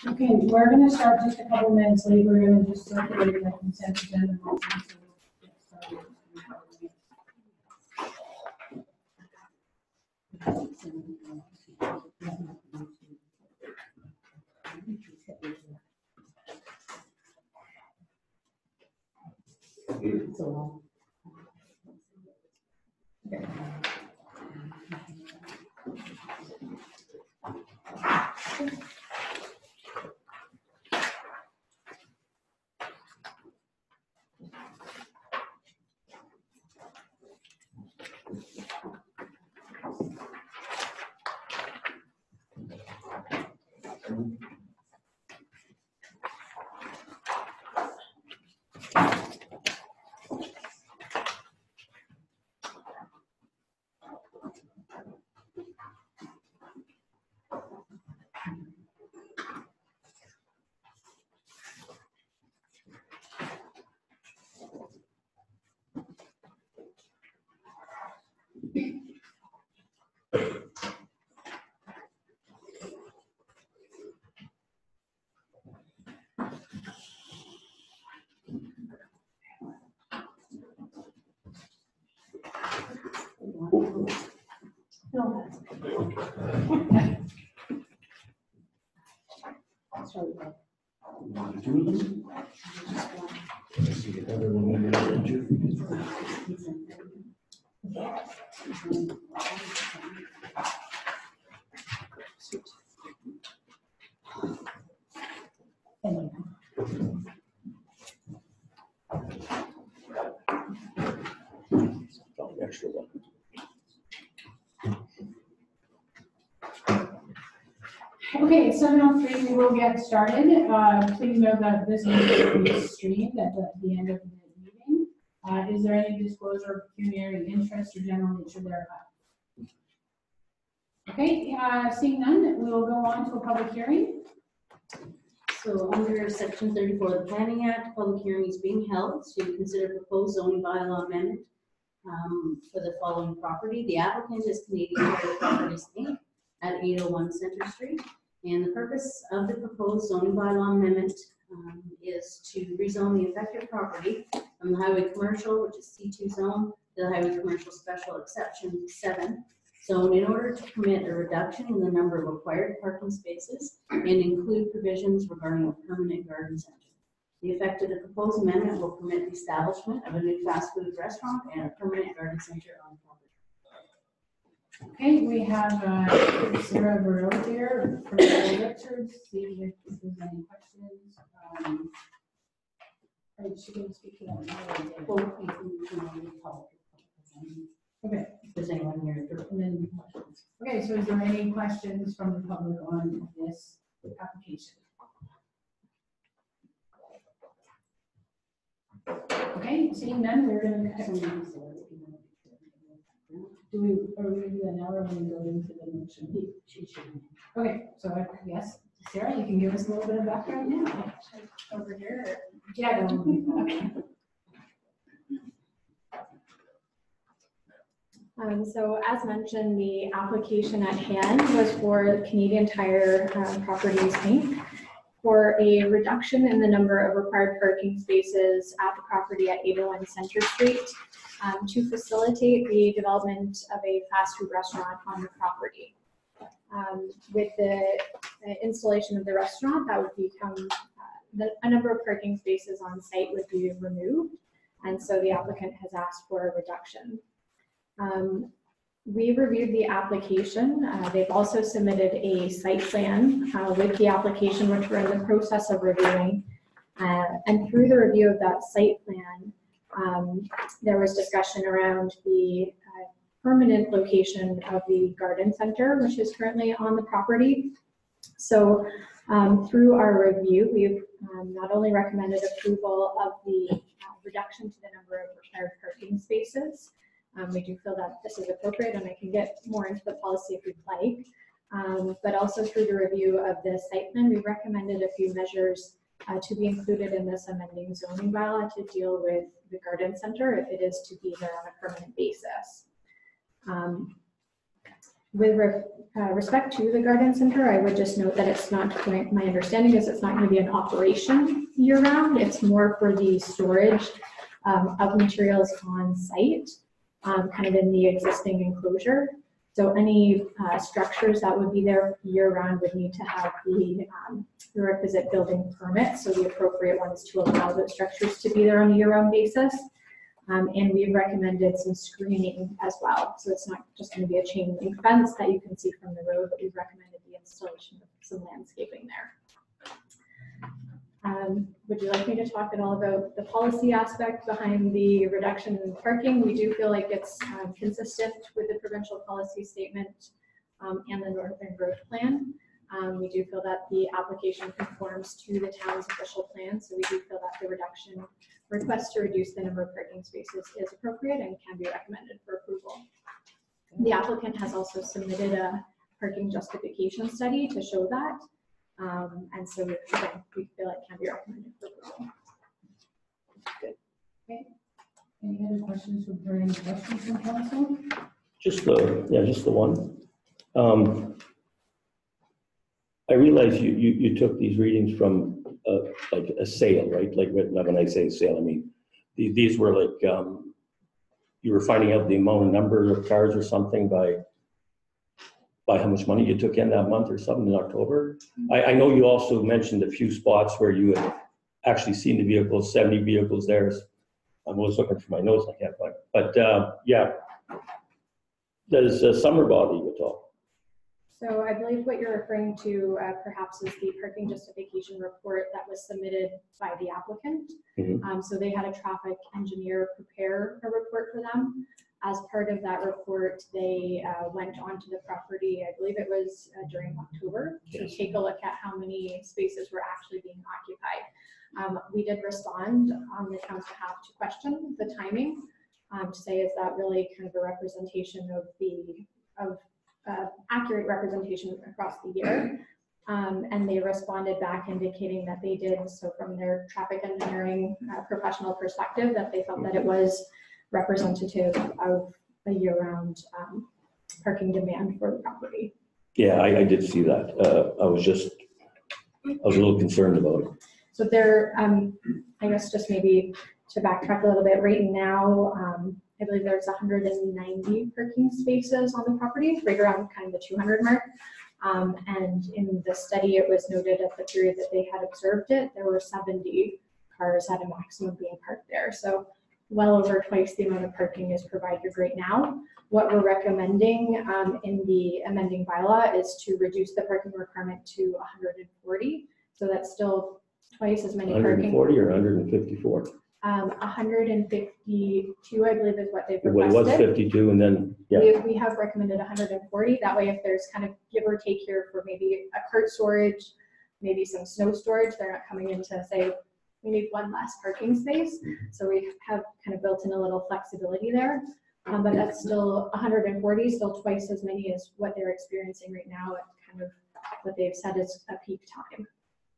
Okay, we're gonna start just a couple minutes late. We're gonna just circulate the consent agenda motion. So we'll get started. Extra one. Okay, 7:03, we will get started. Please note that this meeting will be streamed at the end of the meeting. Is there any disclosure of pecuniary interest or general nature thereof? Okay, seeing none, we will go on to a public hearing. So under section 34 of the Planning Act, public hearing is being held to consider proposed zoning bylaw amendment for the following property. The applicant is Canadian Tire Properties Inc. at 801 Center Street. And the purpose of the proposed zoning bylaw amendment is to rezone the affected property from the highway commercial, which is C2 zone, to the highway commercial special exception 7 zone in order to permit a reduction in the number of required parking spaces and include provisions regarding a permanent garden center. The effect of the proposed amendment will permit the establishment of a new fast food restaurant and a permanent garden center on property. Okay, we have Sarah Burrow here from Richards. See if there's any questions. She can speak to that. Okay. If there's anyone here, And then questions. Okay, so is there any questions from the public on this application? Okay, seeing none, we're going to. Are we going to do that now or are we going to go into the motion? Okay, so yes, Sarah, you can give us a little bit of background now. Over here. Yeah, okay. So as mentioned, the application at hand was for Canadian Tire Properties Inc. for a reduction in the number of required parking spaces at the property at 801 Center Street to facilitate the development of a fast food restaurant on the property. With the installation of the restaurant, that would become a number of parking spaces on site would be removed, and so the applicant has asked for a reduction. We reviewed the application. They've also submitted a site plan with the application, which we're in the process of reviewing. And through the review of that site plan, there was discussion around the permanent location of the garden center, which is currently on the property. So through our review, we've not only recommended approval of the reduction to the number of required parking spaces. We do feel that this is appropriate, and I can get more into the policy if you'd like. But also through the review of the site plan, we recommended a few measures to be included in this amending zoning bylaw to deal with the garden center if it is to be there on a permanent basis. With respect to the garden center, I would just note that it's not going, my understanding is it's not going to be an operation year round. It's more for the storage of materials on site, kind of in the existing enclosure. So any structures that would be there year round would need to have the requisite building permit, so the appropriate ones to allow those structures to be there on a year round basis. And we've recommended some screening as well. So it's not just going to be a chain link fence that you can see from the road, but we've recommended the installation of some landscaping there. Would you like me to talk at all about the policy aspect behind the reduction in parking? We do feel like it's consistent with the provincial policy statement and the Northern Growth Plan. We do feel that the application conforms to the town's official plan, so we do feel that the request to reduce the number of parking spaces is appropriate and can be recommended for approval. The applicant has also submitted a parking justification study to show that. And so again, we feel it can be recommended for approval. Good. Okay. Any other questions or any questions from council? Just the one. I realize you took these readings from like a sale, right? Like when I say sale, I mean these were like you were finding out the amount of number of cars or something by how much money you took in that month or something in October. I know you also mentioned a few spots where you had actually seen the vehicles, 70 vehicles there. I was looking for my notes, I can't find it. But yeah, does summer bother you at all? So I believe what you're referring to perhaps is the parking justification report that was submitted by the applicant. Mm-hmm. So they had a traffic engineer prepare a report for them. As part of that report, they went onto the property, I believe it was during October, to take a look at how many spaces were actually being occupied. We did respond on the town's behalf to question the timing, to say, is that really kind of a representation of accurate representation across the year? And they responded back indicating that they did, so from their traffic engineering professional perspective, that they felt that it was representative of a year-round parking demand for the property. Yeah, I did see that. I was a little concerned about it. So there, I guess just maybe to backtrack a little bit, right now, I believe there's 190 parking spaces on the property, right around kind of the 200 mark. And in the study, it was noted at the period that they had observed it, there were 70 cars at a maximum being parked there. So well over twice the amount of parking is provided right now. What we're recommending in the amending bylaw is to reduce the parking requirement to 140. So that's still twice as many 140 or 154? 152, I believe, is what they've requested. Well, it was 52, and then, yeah. We have recommended 140. That way, if there's kind of give or take here for maybe a cart storage, maybe some snow storage, they're not coming in to say, we need one less parking space. So we have kind of built in a little flexibility there. But that's still 140, still twice as many as what they're experiencing right now at kind of what they've said is a peak time.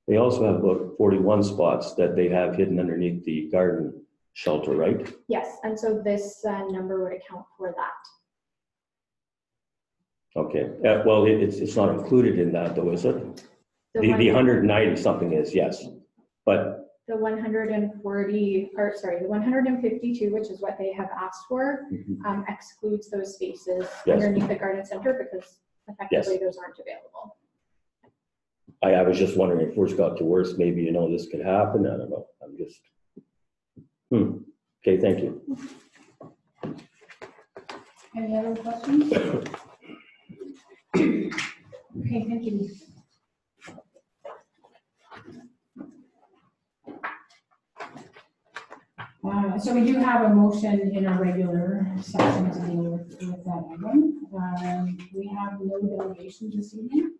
They also have about 41 spots that they have hidden underneath the garden shelter, right? Yes, and so this number would account for that. Okay, well, it's not included in that though, is it? The 190 something is, yes, but the 140, or sorry, the 152, which is what they have asked for, excludes those spaces underneath the garden center because effectively those aren't available. I was just wondering if worse got to worse, maybe, this could happen. I don't know. I'm just, Okay, thank you. Any other questions? Okay, thank you. So we do have a motion in our regular session to deal with that item. We have no delegations this evening.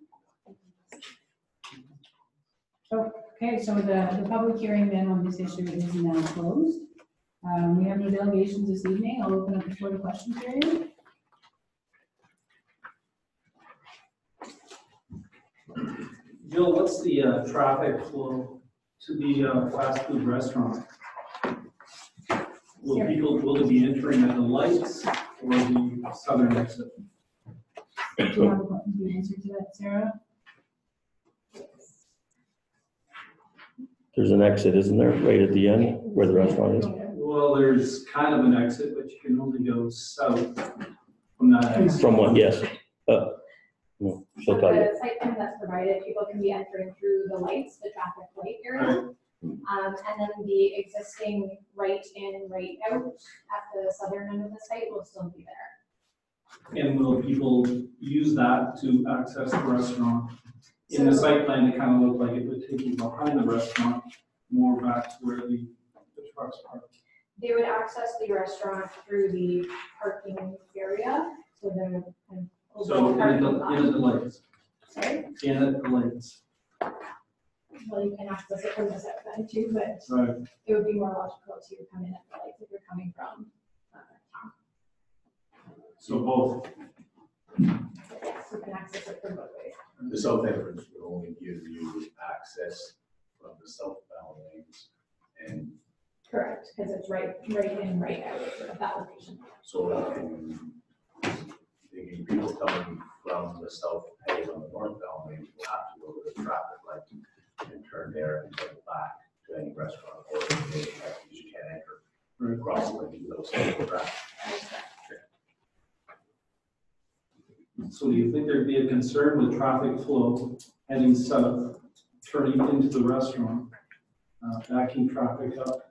Okay, so the public hearing then on this issue is now closed. We have no delegations this evening. I'll open up the floor to question period. Jill, what's the traffic flow to the fast food restaurant? Will they be entering at the lights or the southern exit? Do you have the answer to that, Sarah? There's an exit, isn't there, right at the end where the restaurant is? Well, there's kind of an exit, but you can only go south from that exit. From one, yes. No, she'll tell you. The site plan that's provided, people can be entering through the lights, the traffic light area. And then the existing right in, right out at the southern end of the site will still be there. And will people use that to access the restaurant? In the site plan, it kind of looked like it would take you behind the restaurant, more back to where the trucks park. They would access the restaurant through the parking area, so the So overall in parking at lot. the lights, Sorry, in at the lights, well, you can access it from the south end too, but right? it would be more logical to come in at the lights if you're coming from town. So both. Yes, you can access it from both ways. The south entrance would only give you access from the southbound lanes. And Correct, because it's right in, right out of that location. so thinking people coming from the south heading on the northbound lanes will have to go to the traffic light and turn there and go back to any restaurant or because you can't enter across the lane without stopping traffic. So do you think there'd be a concern with traffic flow heading south, turning into the restaurant, backing traffic up?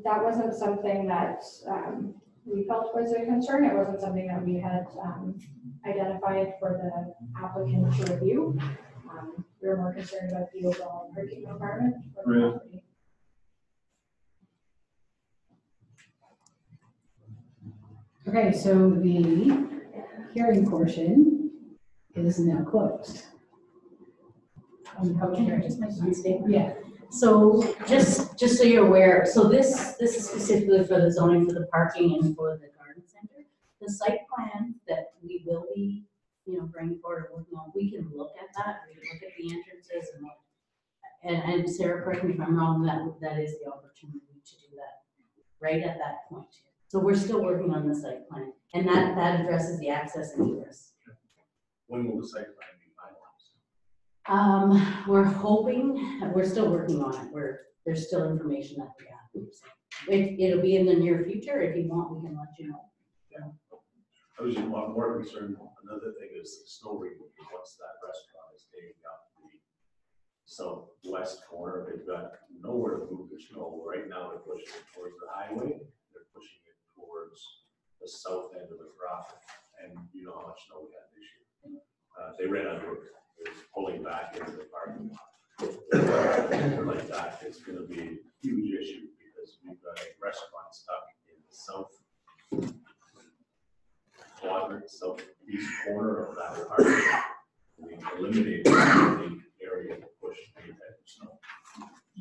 That wasn't something that we felt was a concern. It wasn't something that we had identified for the applicant to review. We were more concerned about the overall parking requirement for the Right. property. Okay, so the hearing portion is now closed. Can I just make one statement? Yeah, So just so you're aware, so this is specifically for the zoning for the parking and for the garden center. The site plan that we will be, bringing forward, working on, we can look at that, we can look at the entrances and what. And Sarah, correct me if I'm wrong, that is the opportunity to do that right at that point. So we're still working on the site plan, and that addresses the access and egress. When will the site plan be finalized? We're hoping, we're still working on it, there's still information that we have. It'll be in the near future, if you want, we can let you know. I was just more concerned, another thing is the snow removal, once that restaurant is taking out the southwest corner, they've got nowhere to move the snow. Right now, they're pushing it towards the highway, they're pushing it towards the south end of the property, and you know how much snow we had this year. They ran out of room, they're pulling back into the parking lot. Like that, it's gonna be a huge issue, because we've got a restaurant stuck in the south quadrant, southeast corner of that parking lot. We eliminated the area to push the snow.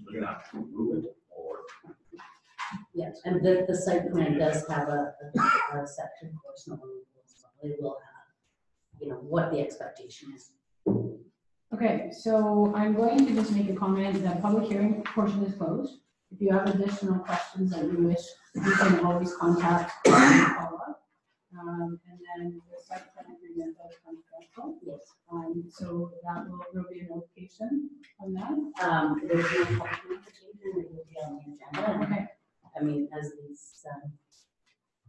We're gonna have to move it, or Yes, and the site plan does have a section for snow removal as well. It will have, what the expectation is. okay, so I'm going to just make a comment that public hearing portion is closed. If you have additional questions that you wish, you can always contact and follow up. And then the site plan agreement does come to council. Yes. So there'll be a notification on that. There's no public notification, it will be on the agenda. And, Okay, I mean, as these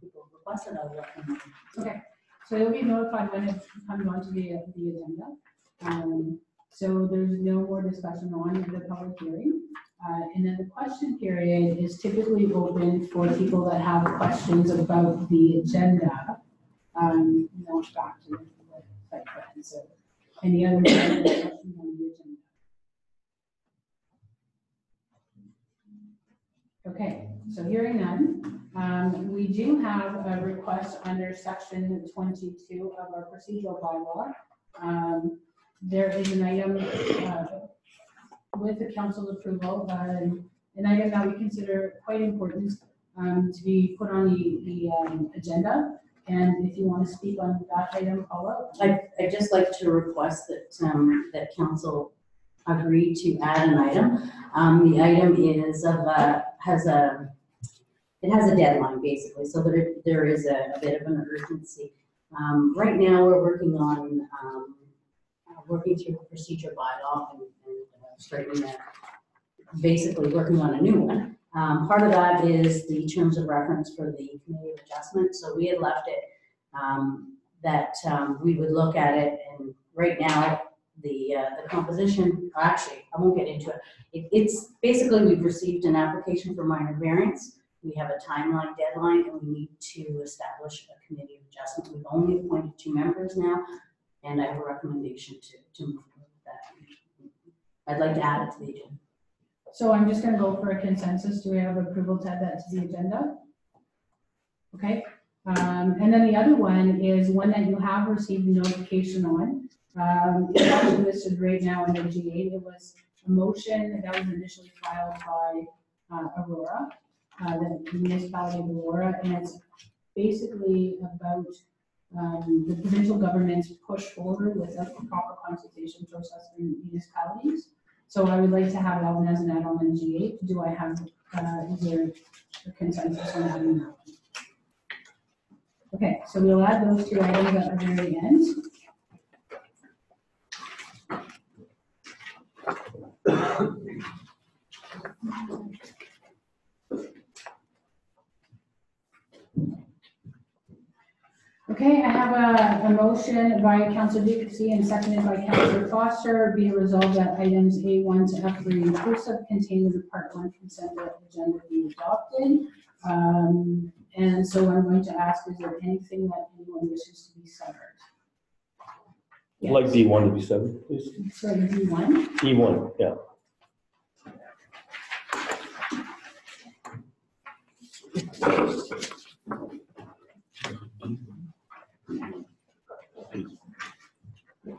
people requested, I'll let them know. okay. So you'll be notified when it comes onto the agenda. So there's no more discussion on the public hearing. And then the question period is typically open for people that have questions about the agenda. Not back to the site plan. So any other questions on the agenda? Okay, so hearing none, we do have a request under section 22 of our procedural bylaw. There is an item with the council's approval, an item that we consider quite important to be put on the agenda. And if you want to speak on that item, Paula? I'd just like to request that council agree to add an item. The item is it has a deadline basically, so there is a bit of an urgency. Right now, we're working on, working through the procedure bylaw and straightening that, basically working on a new one. Part of that is the terms of reference for the committee of adjustment, so we had left it that we would look at it, and right now, the composition, actually, I won't get into it. It's basically, we've received an application for minor variance. We have a timeline deadline, and we need to establish a committee of adjustment. We've only appointed 2 members now, and I have a recommendation to move forward with that. I'd like to add it to the agenda. So I'm just gonna go for a consensus. Do we have approval to add that to the agenda? Okay, and then the other one is one that you have received notification on. It's actually listed right now under G8. It was a motion that was initially filed by Aurora, the municipality of Aurora, and it's basically about the provincial government's push forward with a proper consultation process for municipalities. So I would like to have it on as an add-on in G8. Do I have, is there a consensus on having that? Okay, so we'll add those 2 items at the very end. Okay, I have a motion by Councillor Duplessis and seconded by Councillor Foster. Be it resolved that items A1 to F3 inclusive contained in the Part 1 consent agenda be adopted. And so I'm going to ask, is there anything that anyone wishes to be severed? I'd like D1 to be 7, please. Sorry, D1? D1, yeah.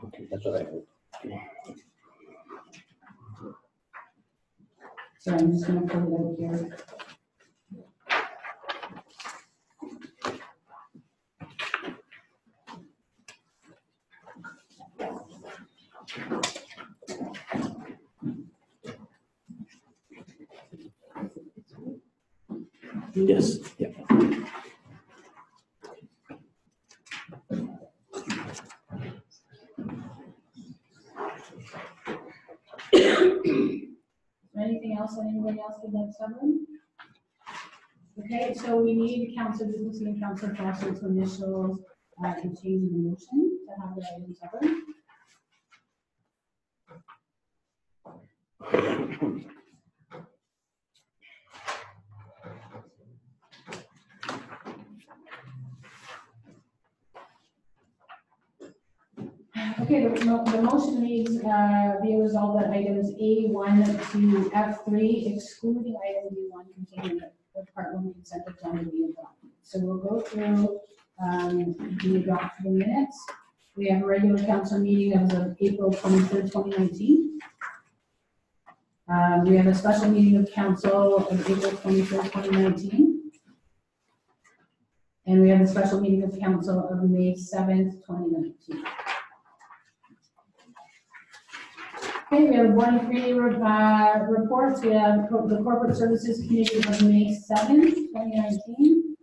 Okay, that's what I heard. So I'm just going to put it out here. Yes, yeah. Anything else that anybody else would like severed? Okay, so we need Councillor Duplessis and Councillor Foster's initials contained in the motion to have the item severed. Okay, the motion needs be a resolved that items A1 to F3, excluding item B1 containing the Part 1 consent agenda be adopted. So we'll go through the adopted minutes. We have a regular council meeting that was on April 23rd, 2019. We have a special meeting of council of April 23rd, 2019. And we have a special meeting of council of May 7th, 2019. Okay, we have board and committee reports. We have the Corporate Services Committee of May 7th, 2019.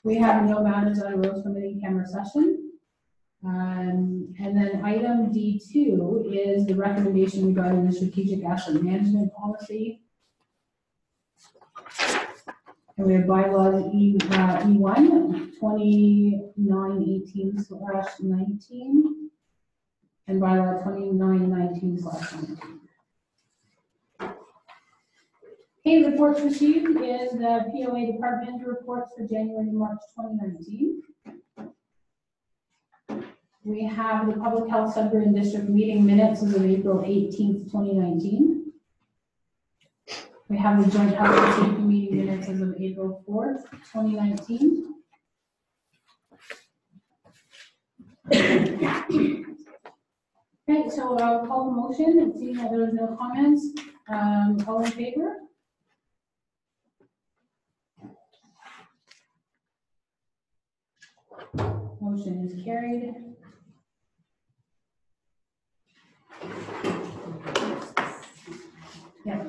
We have no matters on a Rules Committee camera session. And then item D2 is the recommendation regarding the Strategic Asset Management Policy. And we have bylaws E1, 2918/19. And bylaw 2919/19. Okay, reports received is the POA department reports for January to March 2019. We have the Public Health Subgroup District meeting minutes as of April 18th, 2019. We have the Joint Health and Safety meeting minutes as of April 4th, 2019. Okay, so I'll call the motion and seeing that there is no comments. All in favor? Motion is carried. Yeah.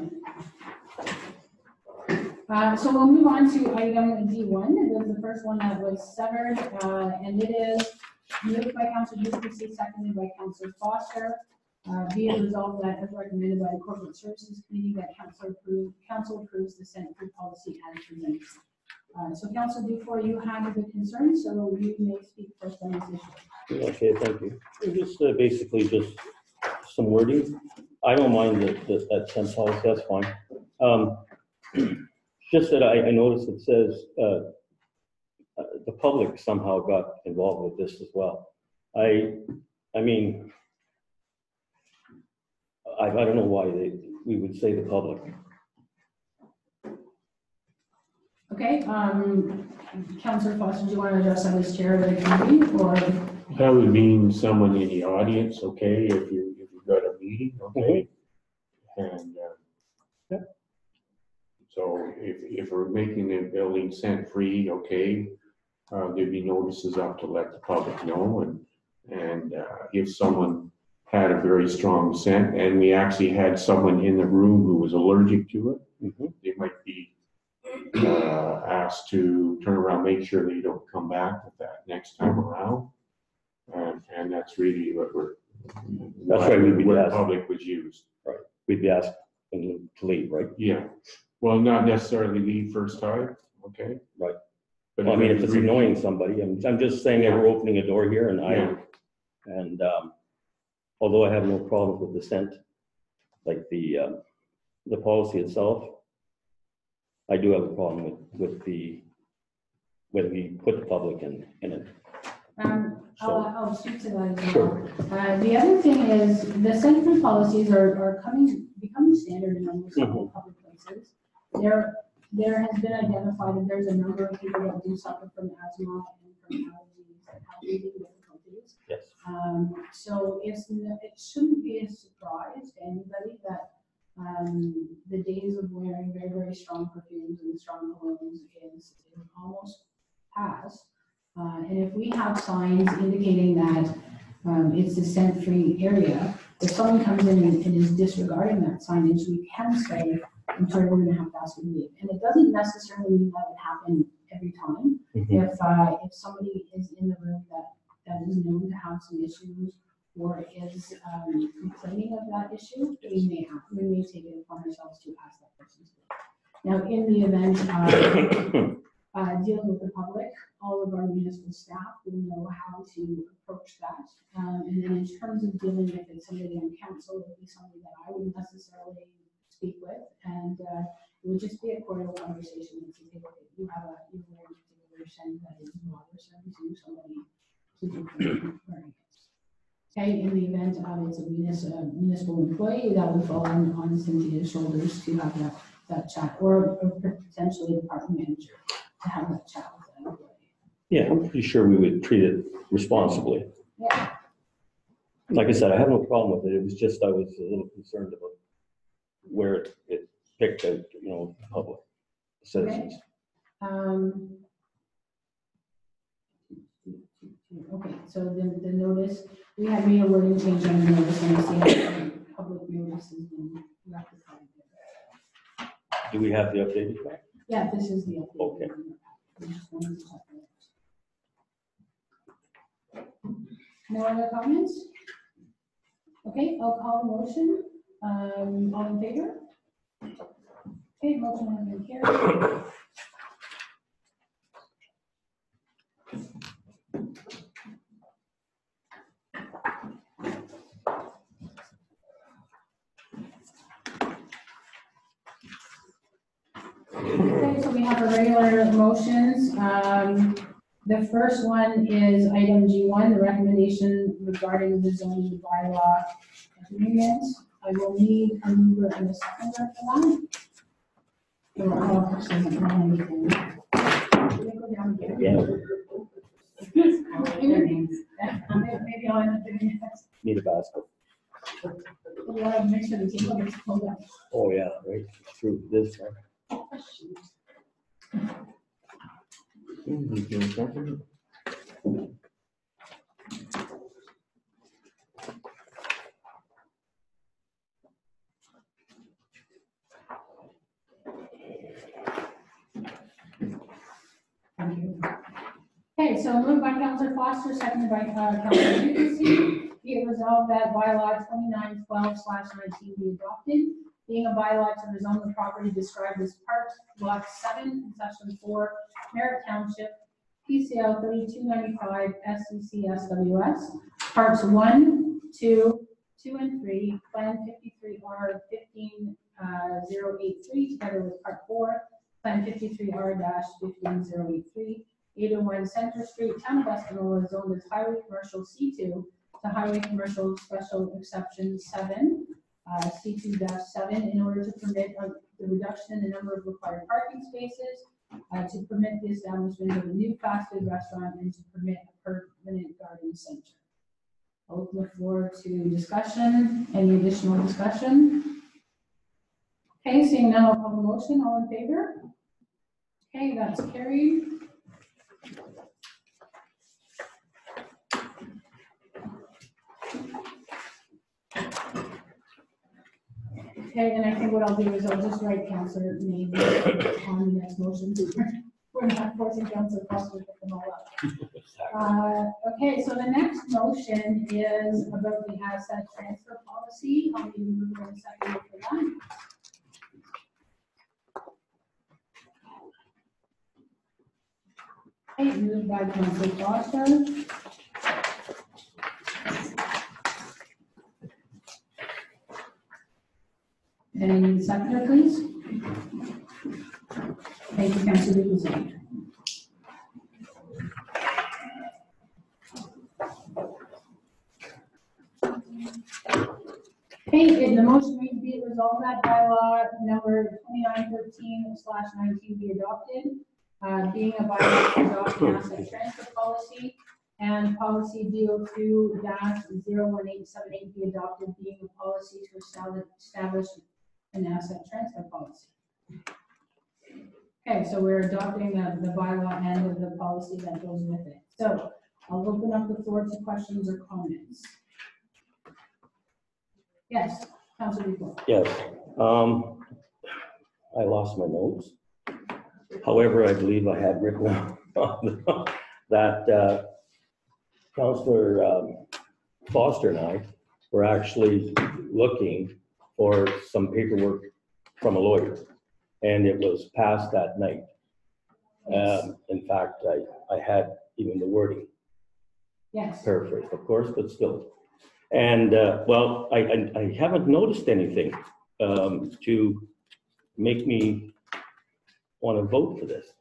So we'll move on to item D1. It was the first one that was severed, and it is moved by Councilor Duplessis, seconded by Councilor Foster. Be it resolved that as recommended by the Corporate Services Committee that council approves the Senate food policy as presented. So Councilor Dufour, you have a good concern, so you may speak first on this issue. Okay, thank you. Just basically just some wording. I don't mind that sense policy, that's fine. Just that I noticed it says the public somehow got involved with this as well. I mean, I don't know why we would say the public. Okay, Councilor Foster, do you want to address that as chair of the committee, or? That would mean someone in the audience, okay, if you've got a meeting, okay? And, so if we're making the building scent free, okay, there'd be notices up to let the public know, and if someone had a very strong scent, and we actually had someone in the room who was allergic to it, they might be asked to turn around, make sure they don't come back with that next time around. And that's really what That's why we'd be where the asked. public was used. Right. We'd be asked to leave, right? Yeah. Well, not necessarily leave first time, okay? Right. But Well, I mean, if it's annoying somebody, I'm just saying that Yeah. we're opening a door here, and Yeah. although I have no problem with the scent, like the policy itself, I do have a problem with when we put the public in it. I'll speak to that as well. Sure. The other thing is the scent food policies are becoming standard in almost all public places. There has been identified that there's a number of people that do suffer from asthma and from allergies and have breathing difficulties. Yes. So it shouldn't be a surprise to anybody that the days of wearing very, very strong perfumes and strong colognes is almost past. And if we have signs indicating that it's a scent-free area, if someone comes in and is disregarding that signage, we can say, I'm sorry, we're gonna have to ask you to leave. And it doesn't necessarily mean that it happen every time. If somebody is in the room that is known to have some issues or is complaining of that issue, we may take it upon ourselves to ask that person to leave. Now, in the event dealing with the public, all of our municipal staff will know how to approach that. And then in terms of dealing with it, somebody on council would be somebody that I wouldn't necessarily speak with, and it would just be a cordial conversation and say, okay, you wear a particular scent that is bothersome to somebody, please refrain wearing it. Okay, in the event of it's a municipal employee, that would fall on Cynthia's shoulders to have that chat, or potentially a department manager to have that chat with that employee. Yeah, I'm pretty sure we would treat it responsibly. Yeah. Like I said, I have no problem with it. It was just I was a little concerned about where it picked out, public citizens. Okay, so the notice, we had made a wording change on the notice, and we see how public notice has been rectified. Do we have the updated one? Yeah, this is the update. Okay. I just wanted to check that. No other comments? Okay, I'll call the motion. All in favor? Okay, motion has been carried. Okay, so we have our regular motions. The first one is item G1, the recommendation regarding the zoning bylaw agreement. I will need a mover and a seconder for that. Or I'll actually not know anything. Can I go down again? Yeah. Maybe I'll end up doing it. Need a basket. We'll have to make sure the table gets pulled up. Oh, yeah, right. It's true. This one. Okay, so moved by Councillor Foster, seconded by Councillor Newton. Be it resolved that bylaw 2912/19 be adopted, being a bylaw to rezone the property described as part lot 7 in section 4, Merritt Township, PCL 3295 SCC SWS, parts 1, 2, 2 and 3, Plan 53R 15083, together with part 4, Plan 53R-15083, 801 Center Street, Town of Espanola, zoned as Highway Commercial C2 to Highway Commercial Special Exception 7, C2-7, in order to permit the reduction in the number of required parking spaces, to permit the establishment of a new fast food restaurant, and to permit a permanent garden center. I'll open the floor to discussion. Any additional discussion? Okay, seeing none, I'll call the motion. All in favor? Okay, that's carried. Okay, and I think what I'll do is I'll just write Councillor name on the next motion. We're not forcing Councillor Foster to pick them all up. Okay, so the next motion is about the asset transfer policy. I'll need to move in a second for that. Okay, moved by Councillor Foster. And seconder, please. Thank you, Councillor Lucas. Okay, the motion may be resolved that bylaw number 2913/19 be adopted, being a bylaw to adopt an asset transfer policy, and policy DO2-01878 be adopted, being a policy to establish an asset transfer policy. Okay, so we're adopting the bylaw and the policy that goes with it. So I'll open up the floor to questions or comments. Yes, Councilor Report. Yes. I lost my notes. However, I believe I had written on that Councillor Foster and I were actually looking for some paperwork from a lawyer, and it was passed that night. In fact, I had even the wording Yes. paraphrased, of course, but still. And well, I haven't noticed anything to make me want to vote for this.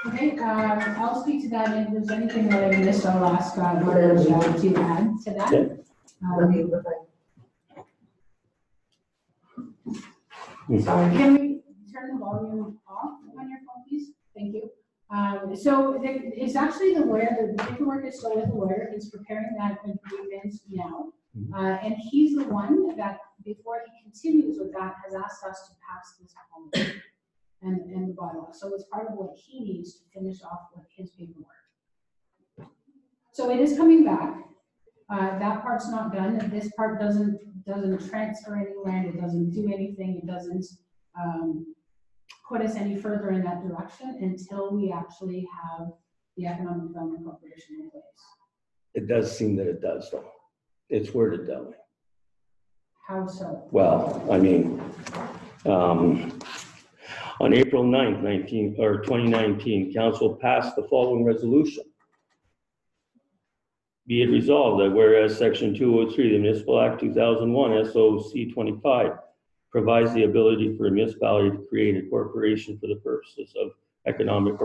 Okay, I'll speak to that. If there's anything that I missed, I'll ask Margaret to add to that. Yeah. Sorry, can we turn the volume off on your phone, please? Thank you. So it's actually the lawyer, the paperwork is still with the lawyer, he's preparing that agreement now. And he's the one that, before he continues with that, has asked us to pass this policy and the bylaw. So it's part of what he needs to finish off with his paperwork. So it is coming back. That part's not done. This part doesn't transfer any land, it doesn't do anything, it doesn't put us any further in that direction until we actually have the Economic Development Corporation in place. It does seem that it does, though. It's worded that way. How so? Well, I mean, on April 9th, 2019, Council passed the following resolution. Be it resolved that whereas Section 203 of the Municipal Act 2001, SOC 25, provides the ability for a municipality to create a corporation for the purposes of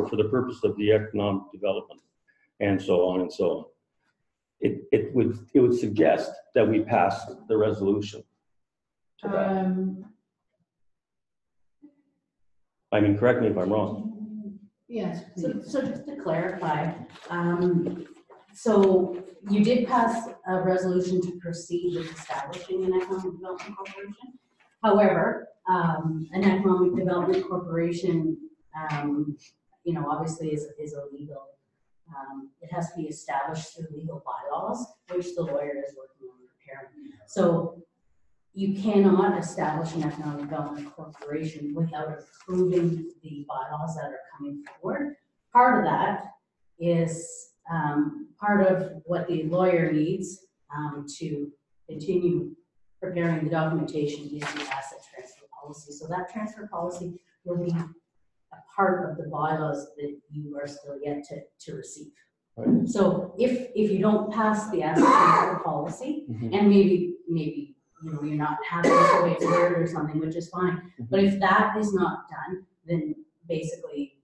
for the purpose of the economic development, and so on and so on. It would suggest that we pass the resolution to that. I mean, correct me if I'm wrong. Yes, please. So just to clarify, so you did pass a resolution to proceed with establishing an economic development corporation. However, an economic development corporation, obviously is illegal. It has to be established through legal bylaws, which the lawyer is working on preparing. So you cannot establish an economic development corporation without approving the bylaws that are coming forward. Part of that is part of what the lawyer needs to continue preparing the documentation is the asset transfer policy. So that transfer policy will be a part of the bylaws that you are still yet to receive. Right. So if you don't pass the asset transfer policy, Mhm. and maybe you're not happy with the way it's worded or something, which is fine. But if that is not done, then basically,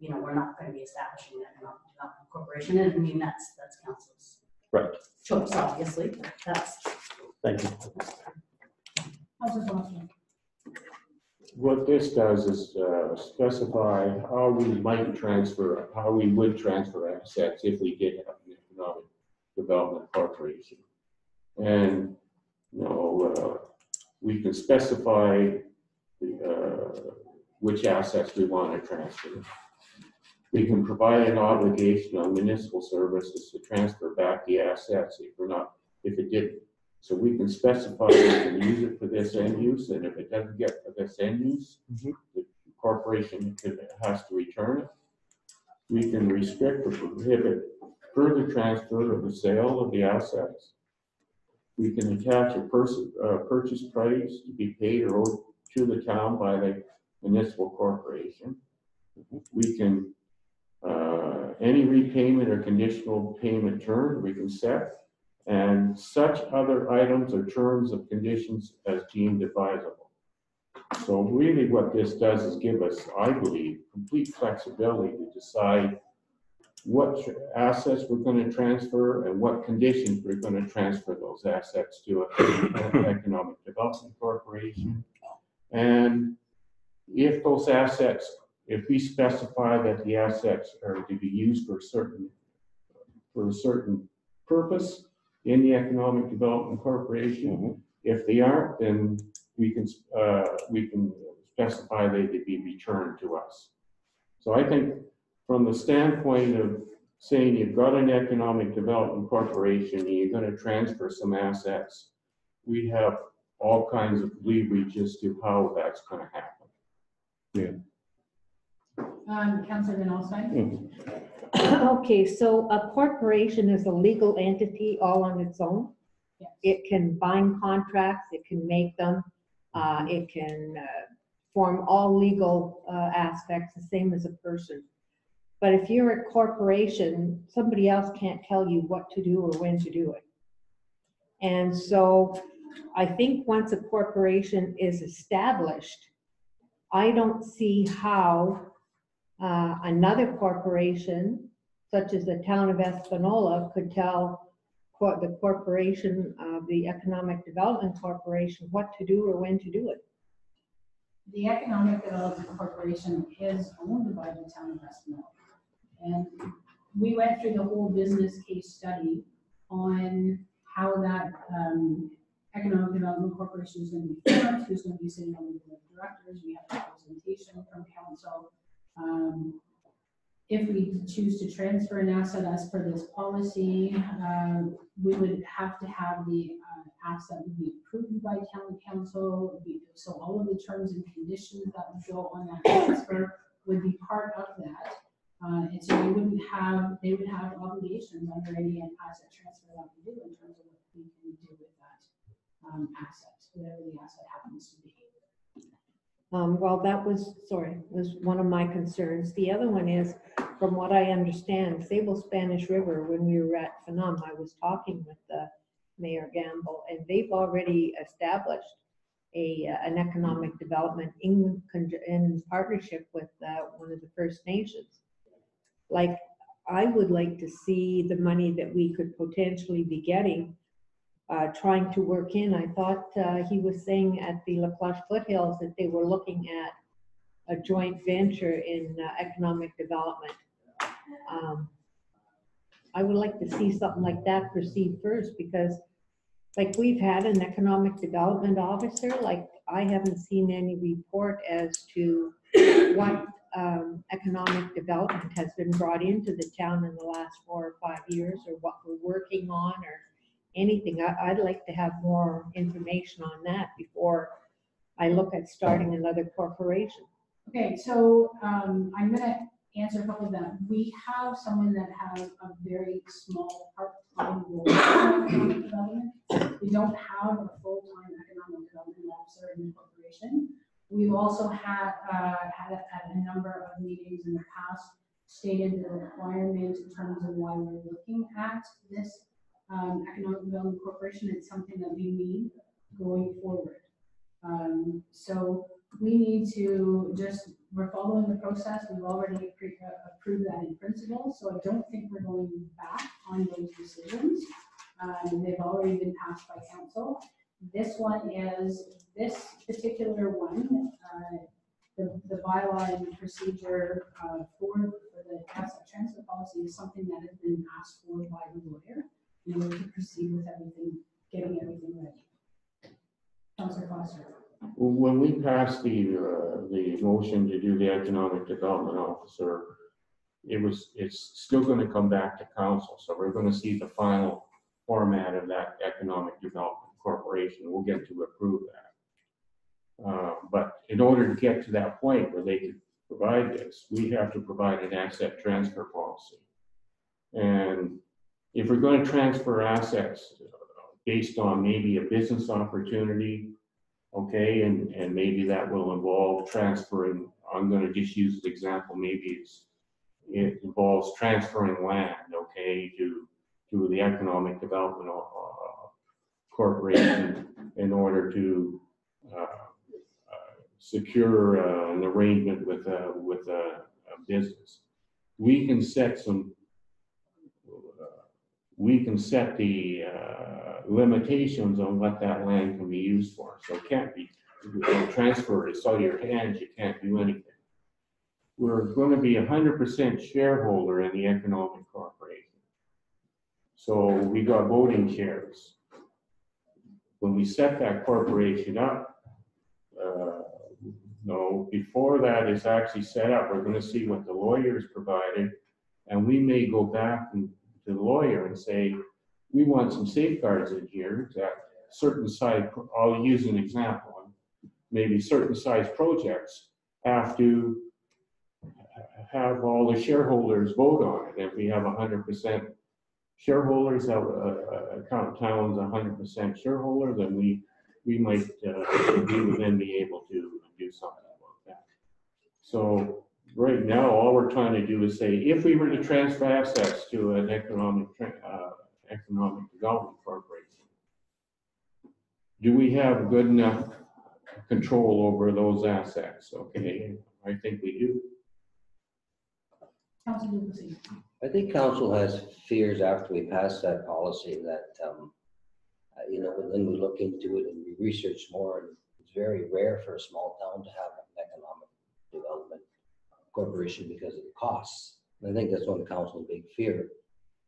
we're not going to be establishing an economic development corporation. And I mean, that's council's Right. choice, obviously. But that's Thank you. Councilor Foster. What this does is specify how we would transfer assets if we did have an economic development corporation. And, we can specify which assets we want to transfer. We can provide an obligation on municipal services to transfer back the assets if it didn't. So we can specify we can use it for this end use, and if it doesn't get for this end use, the corporation has to return it. We can restrict or prohibit further transfer of the sale of the assets. We can attach a purchase price to be paid or owed to the town by the municipal corporation. We can, any repayment or conditional payment term we can set, and such other items or terms of conditions as deemed advisable. So really what this does is give us, I believe, complete flexibility to decide what assets we're going to transfer and what conditions we're going to transfer those assets to an economic development corporation. And if those assets, if we specify that the assets are to be used for a certain purpose in the economic development corporation, if they aren't, then we can specify they to be returned to us. So I think from the standpoint of saying you've got an economic development corporation and you're going to transfer some assets, we have all kinds of leverage as to how that's going to happen. Councilor Van Alstyne. Okay, so a corporation is a legal entity all on its own. Yes. It can bind contracts, it can make them, it can form all legal aspects, the same as a person. But if you're a corporation, somebody else can't tell you what to do or when to do it. And so I think once a corporation is established, I don't see how another corporation, such as the town of Espanola, could tell the corporation, the Economic Development Corporation, what to do or when to do it. The Economic Development Corporation is owned by the town of Espanola. And we went through the whole business case study on how that Economic Development Corporation is going to be formed, who's going to be sitting on the board of directors. We have representation from council. If we choose to transfer an asset as per this policy, we would have to have the asset would be approved by town council. So all of the terms and conditions that would go on that transfer would be part of that. And so they would have obligations under any asset transfer that we do in terms of what we can do with that asset, whatever the asset happens to be. Well, that was one of my concerns. The other one is, from what I understand, Sable Spanish River, when we were at Phenom, I was talking with Mayor Gamble, and they've already established an economic development in partnership with one of the First Nations. Like, I would like to see the money that we could potentially be getting trying to work in. I thought he was saying at the La Plush Foothills that they were looking at a joint venture in economic development. I would like to see something like that proceed first, because like we've had an economic development officer, like I haven't seen any report as to what economic development has been brought into the town in the last 4 or 5 years, or what we're working on, or anything. I'd like to have more information on that before I look at starting another corporation. Okay, so I'm gonna answer a couple of them. We have someone that has a very small part-time role in economic development. We don't have a full-time economic development officer in the corporation. We've also had a number of meetings in the past stated the requirement in terms of why we're looking at this economic development corporation. It's something that we need going forward. So we need to we're following the process. We've already approved that in principle, so I don't think we're going back on those decisions. They've already been passed by council. This particular one, the bylaw and procedure for the asset transfer policy is something that has been asked for by the lawyer in order to proceed with everything, getting everything ready. Councilor Foster. When we passed the motion to do the economic development officer, it's still going to come back to council. So we're going to see the final format of that economic development corporation. We'll get to approve that. But in order to get to that point where they could provide this, we have to provide an asset transfer policy. And if we're going to transfer assets based on maybe a business opportunity, okay, and maybe that will involve transferring, I'm going to just use the example, maybe it involves transferring land, okay, to the economic development corporation in order to secure an arrangement with a business. We can set the limitations on what that land can be used for. So it can't be transferred. It's out of your hands. You can't do anything. We're going to be 100% shareholder in the economic corporation. So we got voting shares. When we set that corporation up, no, before that is actually set up, we're going to see what the lawyers provided, and we may go back to the lawyer and say, we want some safeguards in here that certain size, I'll use an example, maybe certain size projects have to have all the shareholders vote on it. If we have 100% shareholders, account town's 100% shareholder, then we might then be able to do something about that. So right now, all we're trying to do is say, if we were to transfer assets to an economic development corporation, do we have good enough control over those assets? Okay, I think we do. Councilor Lucy. I think council has fears after we pass that policy that, when we look into it and we research more, and it's very rare for a small town to have an economic development corporation because of the costs. And I think that's one of the council's big fear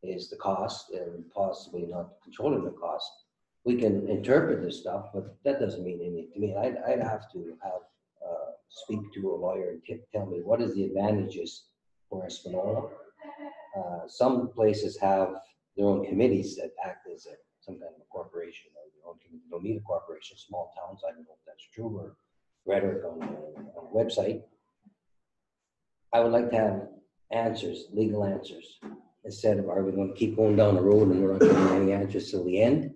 is the cost and possibly not controlling the cost. We can interpret this stuff, but that doesn't mean anything to me. I'd have to speak to a lawyer and tell me what is the advantages for Espanola. Some places have their own committees that act as some kind of a corporation, or their own committee. They don't need a corporation. Small towns, I don't know if that's true or rhetoric on the website. I would like to have answers, legal answers, instead of are we going to keep going down the road and we're not getting any answers till the end.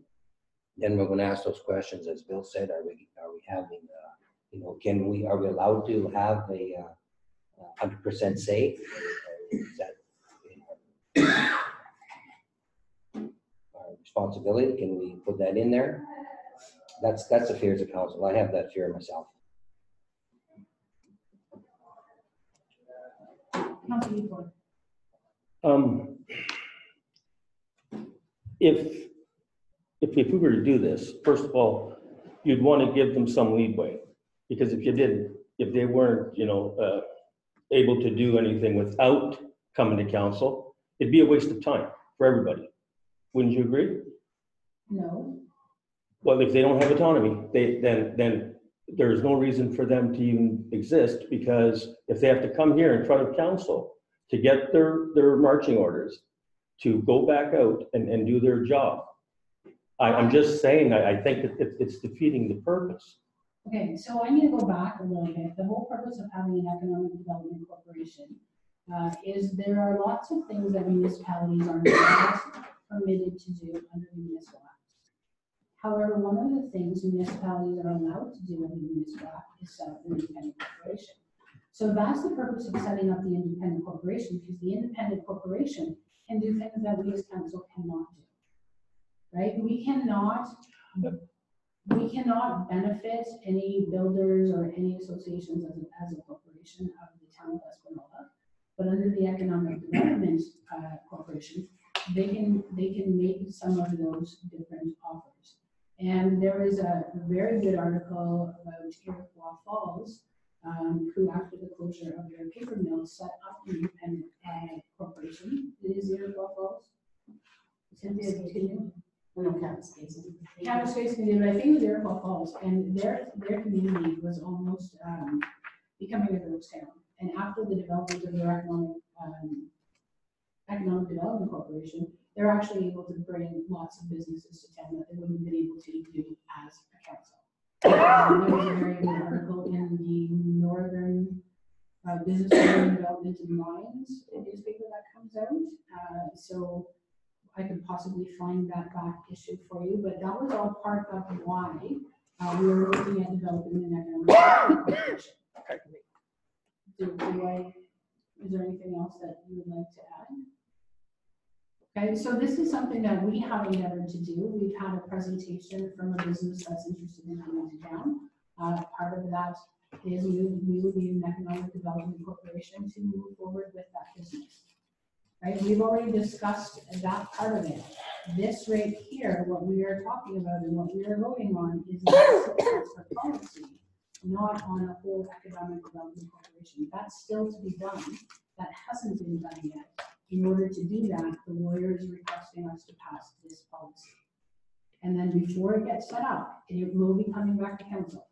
Then we're going to ask those questions, as Bill said. Are we having are we allowed to have a 100% say? Is that our responsibility? Can we put that in there? That's the fears of council. I have that fear myself. Councilor If we were to do this, first of all, you'd want to give them some leeway, because if you didn't, if they weren't, able to do anything without coming to council, it'd be a waste of time for everybody. Wouldn't you agree? No. Well, if they don't have autonomy, then there's no reason for them to even exist, because if they have to come here in front of council to get their marching orders to go back out and do their job, I'm just saying, I think that it's defeating the purpose. Okay, so I need to go back a little bit. The whole purpose of having an economic development corporation is there are lots of things that municipalities are not permitted to do under the Municipal Act. However, one of the things municipalities are allowed to do under the Municipal Act is set up an independent corporation. So that's the purpose of setting up the independent corporation, because the independent corporation can do things that we as council cannot do. Right? We cannot benefit any builders or any associations as a corporation of the town of Espanola, but under the Economic Development Corporation, they can make some of those different offers. And there is a very good article about Iroquois Falls, who after the closure of their paper mill set up an independent corporation. It is Iroquois Falls. Cynthia, continue. No, Kapuskasing. Kapuskasing, but I think it was Iroquois Falls, and their community was almost becoming a ghost town. And after the development of their Economic Development Corporation, they're actually able to bring lots of businesses to town that they wouldn't have been able to do as a council. There was a very good article in the Northern Business and Development and Mines newspaper that comes out. So I could possibly find that back issue for you, but that was all part of why we were looking at developing an economic development corporation. Is there anything else that you would like to add? Okay, so this is something that we have endeavored to do. We've had a presentation from a business that's interested in coming to town. Part of that is we will be an economic development corporation to move forward with that business. Right, we've already discussed that part of it. This right here, what we are talking about and what we are voting on is for policy, not on a whole economic development corporation. That's still to be done. That hasn't been done yet. In order to do that, the lawyer is requesting us to pass this policy. And then before it gets set up, it will be coming back to council.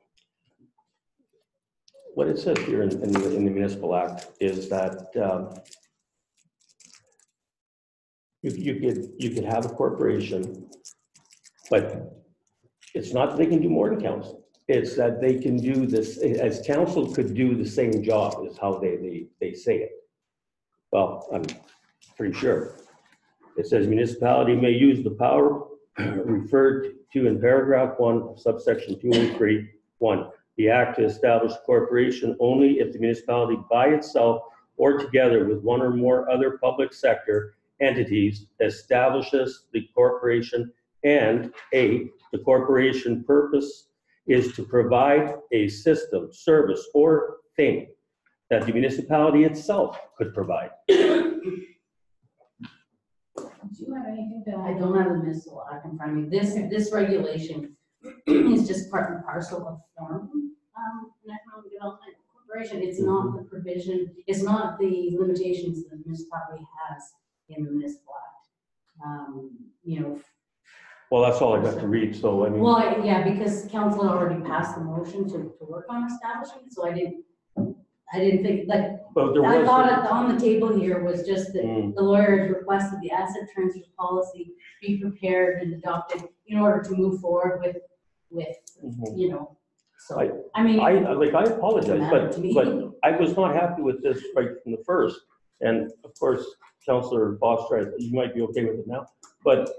What it says here in the Municipal Act is that you could have a corporation, but it's not that they can do more than council. It's that they can do this, as council could do the same job, is how they say it. Well, I'm pretty sure. It says municipality may use the power referred to in paragraph 1 subsection 203 1. The act to establish a corporation only if the municipality by itself or together with one or more other public sector entities establishes the corporation, and the corporation purpose is to provide a system, service, or thing that the municipality itself could provide. Do you have anything to I add? don't have the municipal act in front of me. This regulation is just part and parcel of form, an economic development corporation. It's not the provision, it's not the limitations that the municipality has in the municipal act. You know. Well, that's all I got to read, so I mean. Well, yeah, because council had already passed the motion to work on establishing, so I didn't think, like, But there I was thought on the table here was just that Mm. the lawyers requested the asset transfer policy be prepared and adopted in order to move forward with Mhm. you know, so, I mean. I apologize, Matter to me. but I was not happy with this right from the first. And of course, Councillor Foster, you might be okay with it now, but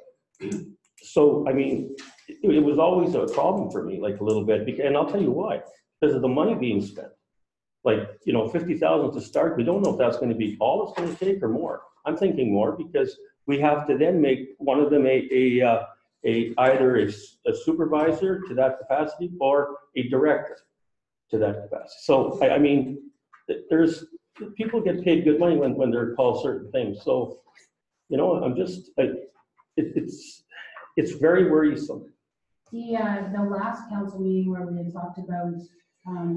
so, I mean, it was always a problem for me, like a little bit, and I'll tell you why, because of the money being spent. Like, you know, 50,000 to start, we don't know if that's going to be all it's going to take or more. I'm thinking more because we have to then make one of them either a supervisor to that capacity or a director to that capacity. So, I mean, people get paid good money when they're called certain things. So, you know, I'm just, it's very worrisome. The last council meeting where we had talked about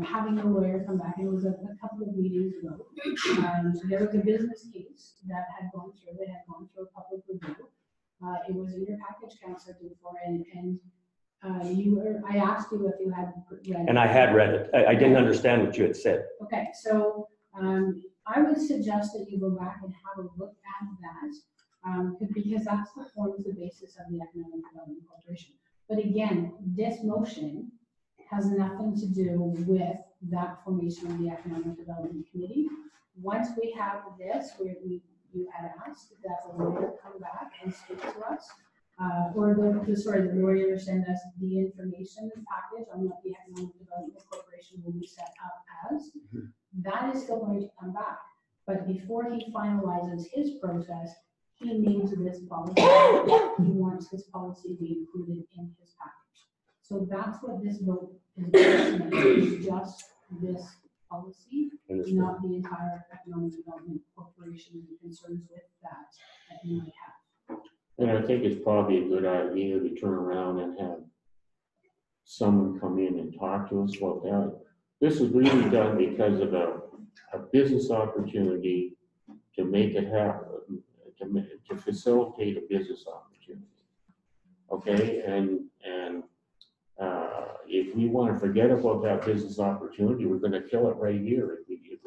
having a lawyer come back, and it was a couple of meetings ago. There was a business case that had gone through a public review. It was in your package, Councillor Dufour, and I asked you if you had read it. And I had read it. I didn't understand what you had said. Okay, so I would suggest that you go back and have a look at that, because that's the forms the basis of the Economic Development Corporation. But again, this motion has nothing to do with that formation of the Economic Development Committee. Once we have this, you had asked that the lawyer come back and speak to us, or the lawyer send us the information package on what the Economic Development Corporation will be set up as. That is still going to come back, but before he finalizes his process, he needs this policy. He wants his policy to be included in his package. So that's what this vote is based on, is just this policy, not the entire Economic Development Corporation and the concerns with that you might have. And I think it's probably a good idea to turn around and have someone come in and talk to us about that. This is really done because of a business opportunity to make it happen, to facilitate a business opportunity. Okay, and if we want to forget about that business opportunity, we're going to kill it right here if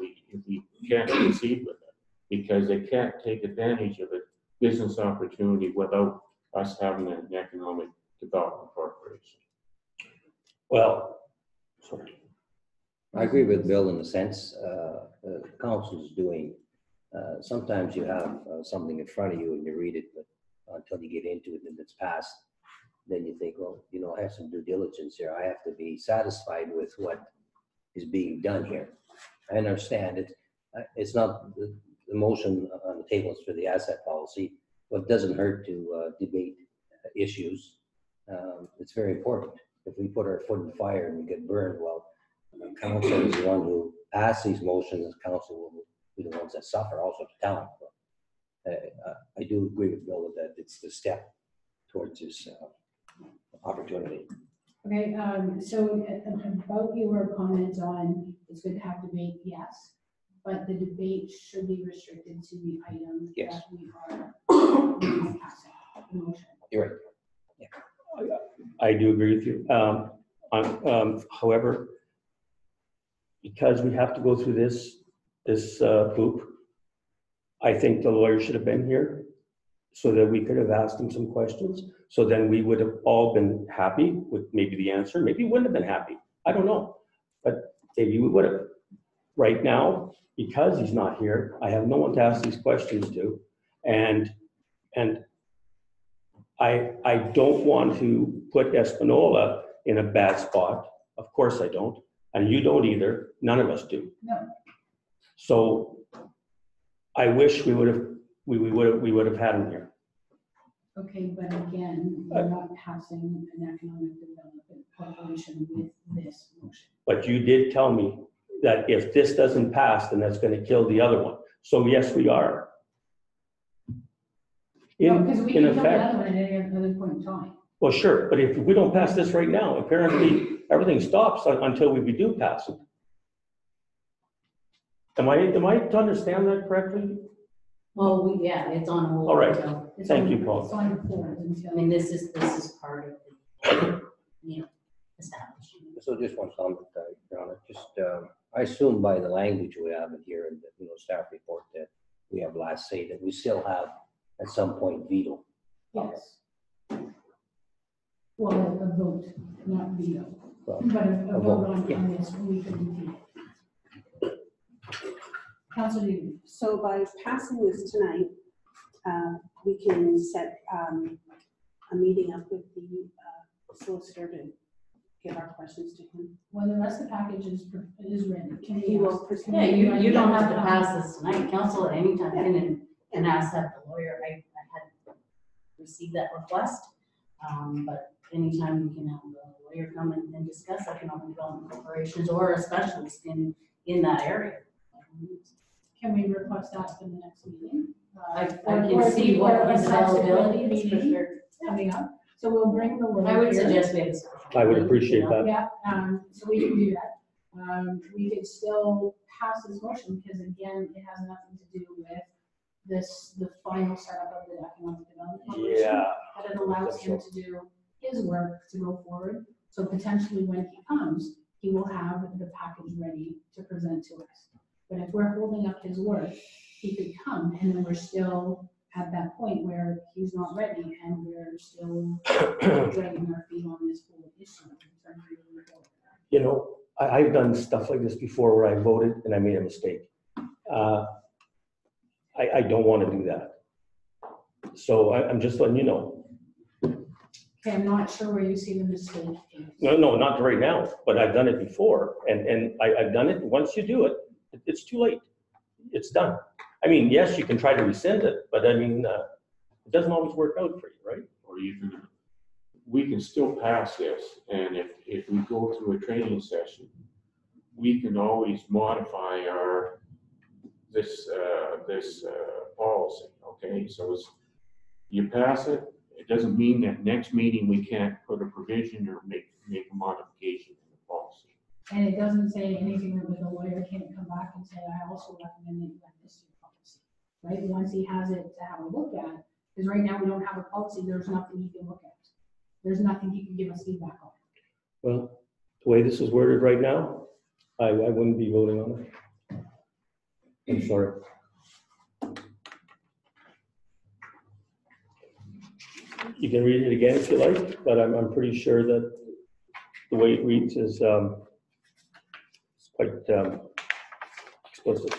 we can't proceed with it, because they can't take advantage of a business opportunity without us having an economic development corporation. Well, sorry. I agree with Bill in the sense, the council is doing, sometimes you have something in front of you and you read it, but until you get into it and it's passed, then you think, well, you know, I have some due diligence here. I have to be satisfied with what is being done here. I understand it. It's not the motion on the table is for the asset policy, but it doesn't hurt to debate issues. It's very important. If we put our foot in the fire and we get burned, well, the council is the one who passed these motions. The council will be the ones that suffer, also the town. But, I do agree with Bill that it's the step towards this opportunity. Okay, so about your comments on it's good to have debate, yes, but the debate should be restricted to the item Yes. that we are passing, the motion. You're right. Yeah. I do agree with you. However, because we have to go through this hoop, I think the lawyer should have been here so that we could have asked him some questions. So then we would have all been happy with maybe the answer. Maybe we wouldn't have been happy. I don't know. But maybe we would have. Right now, because he's not here, I have no one to ask these questions to. And I don't want to put Espanola in a bad spot. Of course I don't. And you don't either. None of us do. No. So I wish we would have had him here. Okay, but again, we're not passing an economic development corporation with this motion. But you did tell me that if this doesn't pass, then that's going to kill the other one. So yes, we are. No, because we can kill the effect, other one at any other point in time. well, sure, but if we don't pass this right now, apparently everything stops until we do pass it. Am I to understand that correctly? Well, yeah, it's on hold. All right. until- It's Thank on- you, Paul. It's on hold I until. mean, this is part of the, establishment. So just one comment, Your Honor. Just, I assume by the language we have in here and the staff report that we have last say that we still have at some point veto. Yes. Well, a vote, not veto, Well, but a a vote vote, yeah. on this, we could defeat it. Councilor Lee. So by passing this tonight, we can set a meeting up with the solicitor to give our questions to him. When the rest of the package is ready, can He you? will present. Yeah, you don't have to pass this tonight. Council at any time can and ask that the lawyer, I had received that request. But anytime we can have the lawyer come and discuss economic development corporations or a specialist in that area. Can we request that for the next meeting? I Or can see what a his subsequent availability is for meeting sure. coming up, so we'll bring the lawyer. I would here. suggest we have a special. I would meeting, appreciate you know? that. Yeah, so we can do that. We could still pass this motion because again, it has nothing to do with the final setup of the economic development corporation. Yeah. But it allows him to do his work to go forward. So potentially when he comes, he will have the package ready to present to us. But if we're holding up his work, he could come and then we're still at that point where he's not ready and we're still dragging our feet on this whole issue. in terms of moving forward. You know, I've done stuff like this before where I voted and I made a mistake. I don't want to do that. So I'm just letting you know. Okay, I'm not sure where you see the mistake. No, not right now, but I've done it before, and I've done it. Once you do it, it's too late. It's done. I mean, yes, you can try to rescind it, but I mean, it doesn't always work out for you, right? Or we can still pass this, and if we go through a training session, we can always modify this policy, okay? So you pass it, it doesn't mean that next meeting we can't put a provision or make a modification in the policy. And it doesn't say anything that the lawyer can't come back and say, I also recommend that you have this in your policy, right? Once he has it to have a look at, because right now we don't have a policy, there's nothing he can look at. There's nothing he can give us feedback on. Well, the way this is worded right now, I wouldn't be voting on it. I'm sorry. You can read it again if you like, but I'm pretty sure that the way it reads is quite explicit.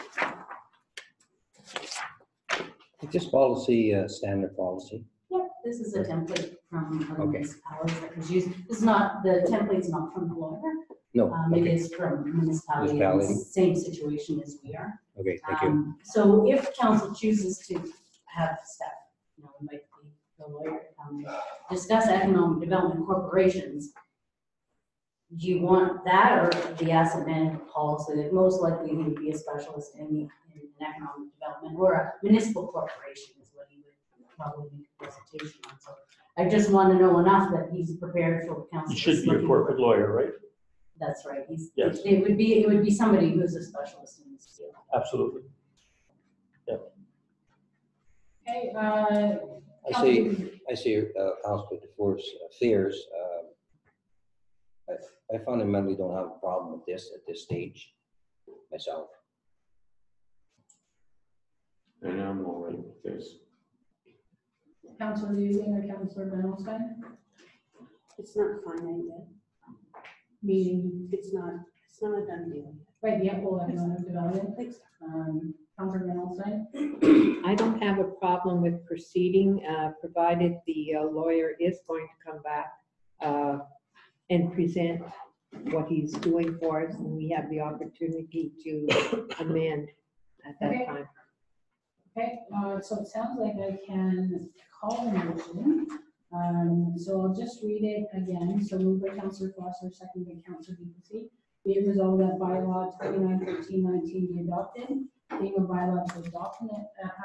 Is this policy standard policy? Yep, this is a template from other Okay. municipalities that was used. This is not, the template's not from the lawyer. No. It Okay. is from municipality, in Municipality. the same situation as we are. Okay, thank you. So if council chooses to have staff, invite the lawyer to come and discuss economic development corporations, do you want that or the asset management policy? That most likely he would be a specialist in economic development, or a municipal corporation is what he would probably make a presentation on. So I just want to know enough that he's prepared for council. You should be a corporate lawyer, right? That's right. Yes. It would be somebody who's a specialist in this field. Absolutely. Okay, I see Councilor DeFore's fears. I fundamentally don't have a problem with this at this stage myself. And I'm all right with this. Councilor Using or Councilor Mendelstein? It's not finite yet. Meaning, It's not a done deal. right, the whole economic development. Councilor Mendelstein? I don't have a problem with proceeding, provided the lawyer is going to come back and present what he's doing for us, and we have the opportunity to amend at that Okay. time. Okay, so it sounds like I can call the motion. So I'll just read it again. So moved by Councilor Foster, second by Councilor Duplessis. Be it resolved that bylaw 29/13/19 be adopted, being a bylaw to adopt an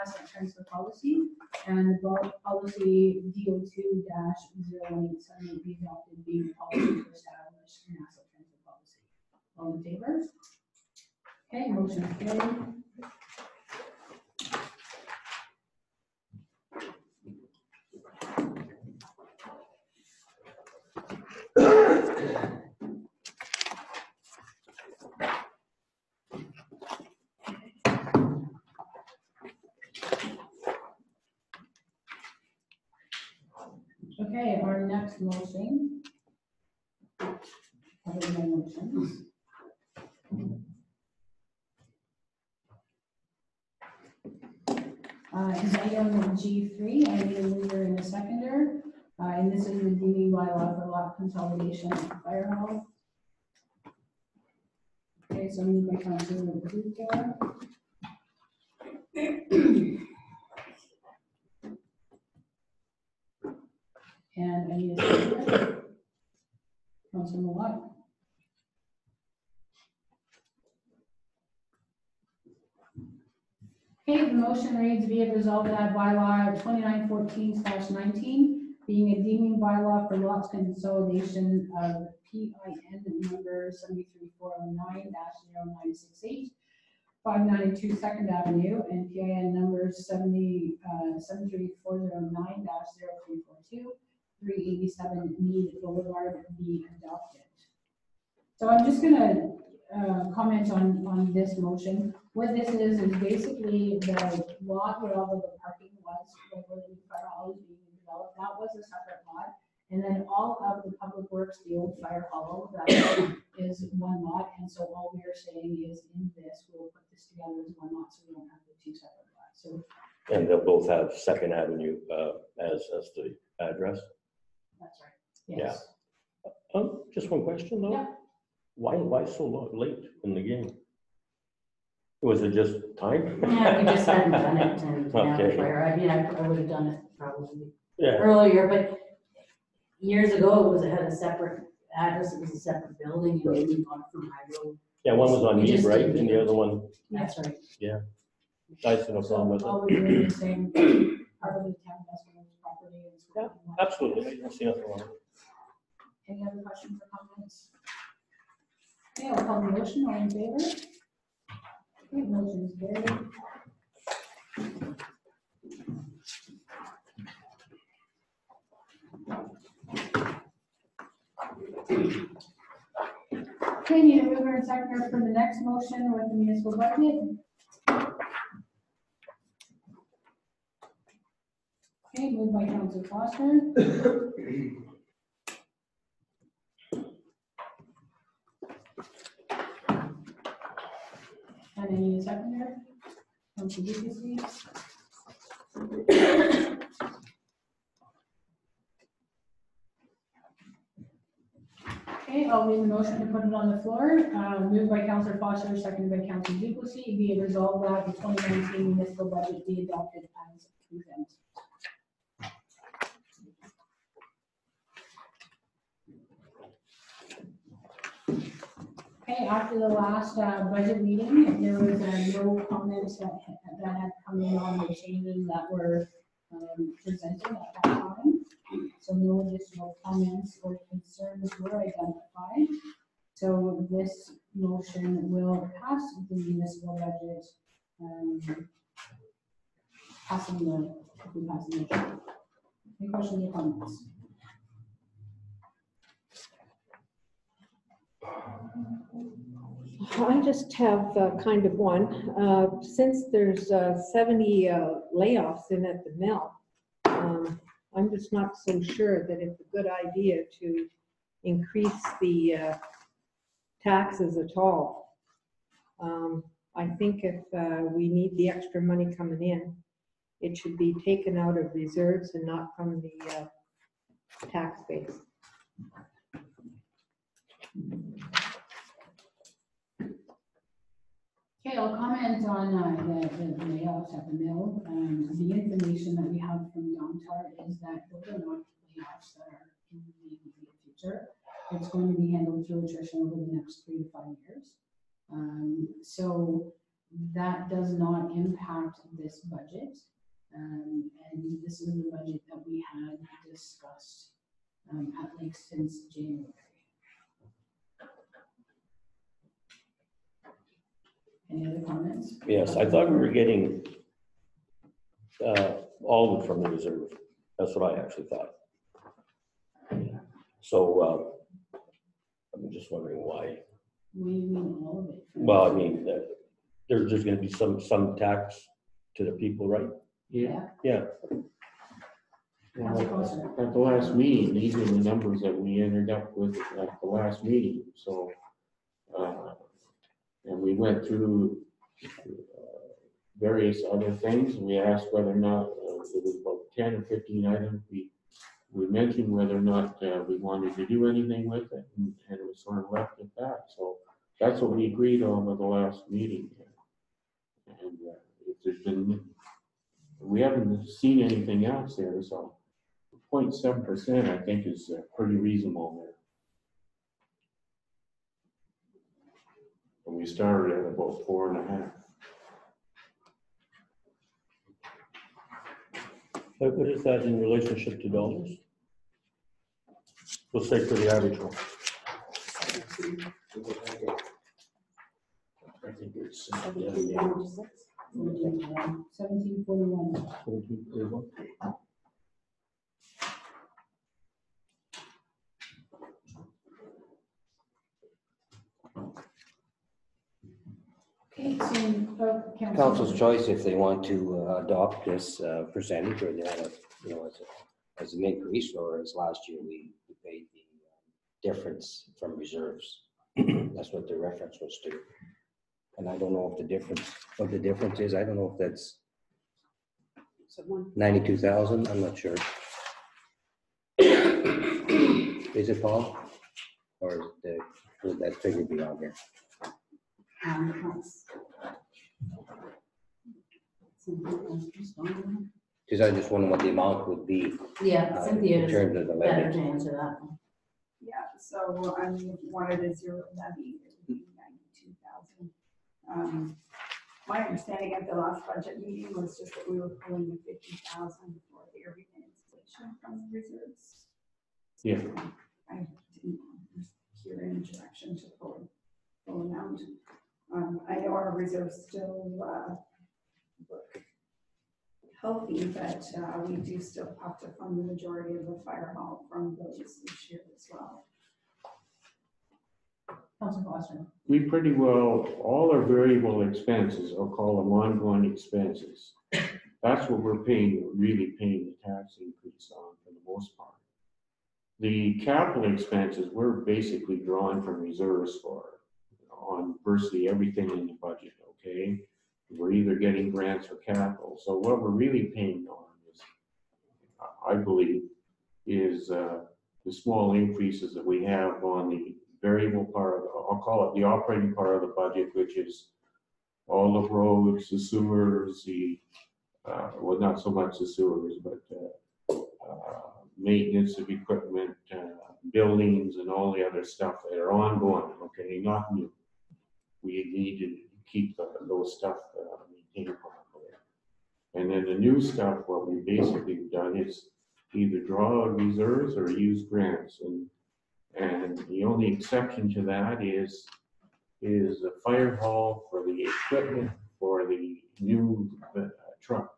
asset transfer policy, and the policy DO2-0187 be adopted, being a policy to establish an asset transfer policy. All in favor? Okay, motion carried. Okay, our next motion. Other than motions. Is item G3, I need a mover and a seconder, and this is the deeming bylaw for lot consolidation at Fire Hall. Okay, so moved by Councilor Dufour. And I need a seconder. Councilor Malott. Okay, the motion reads, be it resolved that bylaw 2914/19, being a deeming bylaw for lots consolidation of PIN number 73409-0968, 592 Second Avenue, and PIN numbers 73409-0342, 387 Mead Boulevard be adopted. So I'm just gonna comment on this motion. What this is basically the lot where all of the parking was, like where the fire hall is being developed, that was a separate lot. And then all of the public works, the old fire hall, that is one lot. And so all we are saying is in this, we'll put the mixed together as one lot, so we don't have the two separate lots. So And they'll both have Second Avenue as the address. that's right. Yes. Just one question though. Yeah. Why so late in the game? Was it just time? Yeah, we just hadn't done it and Okay. prior. I mean, I would have done it probably Yeah, earlier, but years ago, it had a separate address, it was a separate building, and we moved on from Hydro. yeah, one was on We me, just right, did and the other one, That's right. I see no So problem with it. all we're doing is saying part of the town investment property is. Yeah, absolutely, I don't see nothing wrong. Any other questions or comments? Okay, I'll call the motion, all in favor? Okay, motion is carried. Okay, need a mover and seconder for the next motion with the municipal budget. Okay, moved by Councilor Foster. And I need a seconder. Councilor Dickinson. Okay, I'll read the motion to put it on the floor. Moved by Councilor Foster, seconded by Councilor Duplessis. Be it resolved that the 2019 municipal budget be adopted as presented. Okay, after the last budget meeting, there was no comments that had come in on the changes that were presented at that time. So no additional comments or concerns were identified. So this motion will pass the municipal budget, passing the motion. Any questions or comments? I just have kind of one. Since there's 70 layoffs in at the mill, I'm just not so sure that it's a good idea to increase the taxes at all. I think if we need the extra money coming in, it should be taken out of reserves and not from the tax base. Okay, I'll comment on the layoffs at the mill. The information that we have from Domtar is that those are not layoffs that are in the immediate future. It's going to be handled through attrition over the next 3 to 5 years. So that does not impact this budget. And this is the budget that we had discussed at length since January. Any other comments? Yes, I thought we were getting all of it from the reserve. That's what I actually thought. So I'm just wondering why. What do you mean all of it? Well, I mean, there's going to be some tax to the people, right? Yeah. Yeah. Well, at the last meeting, these are the numbers that we ended up with at the last meeting, so, and we went through various other things, and we asked whether or not, it was about 10 or 15 items, we mentioned whether or not we wanted to do anything with it, and it was sort of left at that, so that's what we agreed on at the last meeting. And if there's been, we haven't seen anything else there, so 0.7% I think is pretty reasonable there. And we started at about 4.5. What is that in relationship to dollars? We'll say for the average one. I think it's 1741. 1741. Okay, so, Council's choice if they want to adopt this percentage, or they want to, you know, as an increase, or as last year we paid the difference from reserves. That's what the reference was to. And I don't know what the difference is. I don't know if that's So one, 92,000, I'm not sure. Is it, Paul? Or would that figure be on here? that's- Because I just wonder what the amount would be Yeah, Cynthia in is terms of the better levy. to answer that one. Yeah, so I mean, if you wanted a zero levy, it would be 92,000. My understanding at the last budget meeting was just that we were pulling the 50,000 for the arena installation from the reserves. Yeah. I didn't hear any direction to pull amount. I know our reserves still look healthy, but we do still have to fund the majority of the fire hall from those this year as well. Councilor Foster. We pretty well, all our variable expenses, I'll call them ongoing expenses. That's what we're paying, really paying the tax increase on for the most part. The capital expenses, we're basically drawing from reserves for on virtually everything in the budget, okay? We're either getting grants or capital. So what we're really paying on is, I believe, is the small increases that we have on the variable part of, I'll call it the operating part of the budget, which is all the roads, the sewers, well, not so much the sewers, but maintenance of equipment, buildings, and all the other stuff that are ongoing, okay, not new. We need to keep those stuff maintained properly. And then the new stuff, what we've basically done is either draw out reserves or use grants. And the only exception to that is the fire hall for the equipment for the new truck.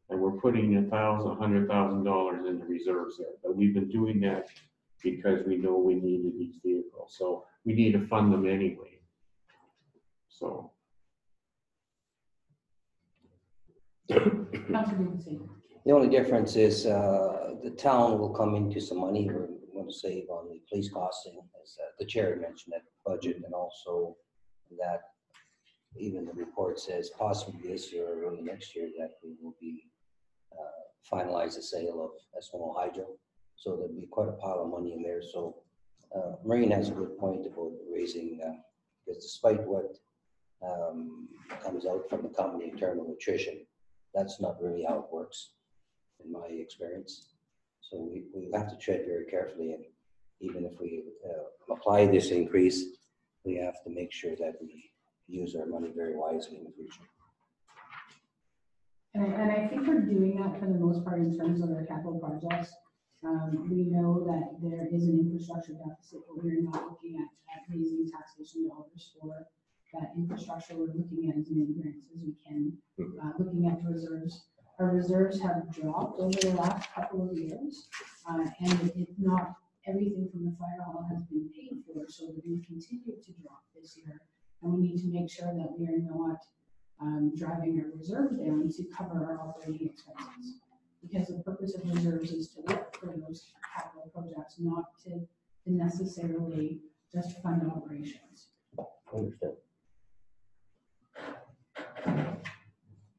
And we're putting $100,000 in the reserves there. But we've been doing that because we know we needed these vehicles. So we need to fund them anyway. So. Councilor Dudley. The only difference is the town will come into some money we're going to save on the police costing, as the chair mentioned that budget, and also that even the report says possibly this year or early next year that we will be finalize the sale of Eskimo Hydro. So there'll be quite a pile of money in there. So Maureen has a good point about raising, because despite what comes out from the company in terms of attrition, that's not really how it works in my experience. So we have to tread very carefully, and even if we apply this increase, we have to make sure that we use our money very wisely in the future. And I think we're doing that for the most part in terms of our capital projects. We know that there is an infrastructure deficit, but we're not looking at raising taxation dollars for that infrastructure. We're looking at as many grants as we can, looking at reserves. Our reserves have dropped over the last couple of years, and it's not everything from the fire hall has been paid for, so we're going to continue to drop this year. And we need to make sure that we are not driving our reserves down to cover our operating expenses. Because the purpose of reserves is to work for those capital projects, not to necessarily just fund operations. Understood.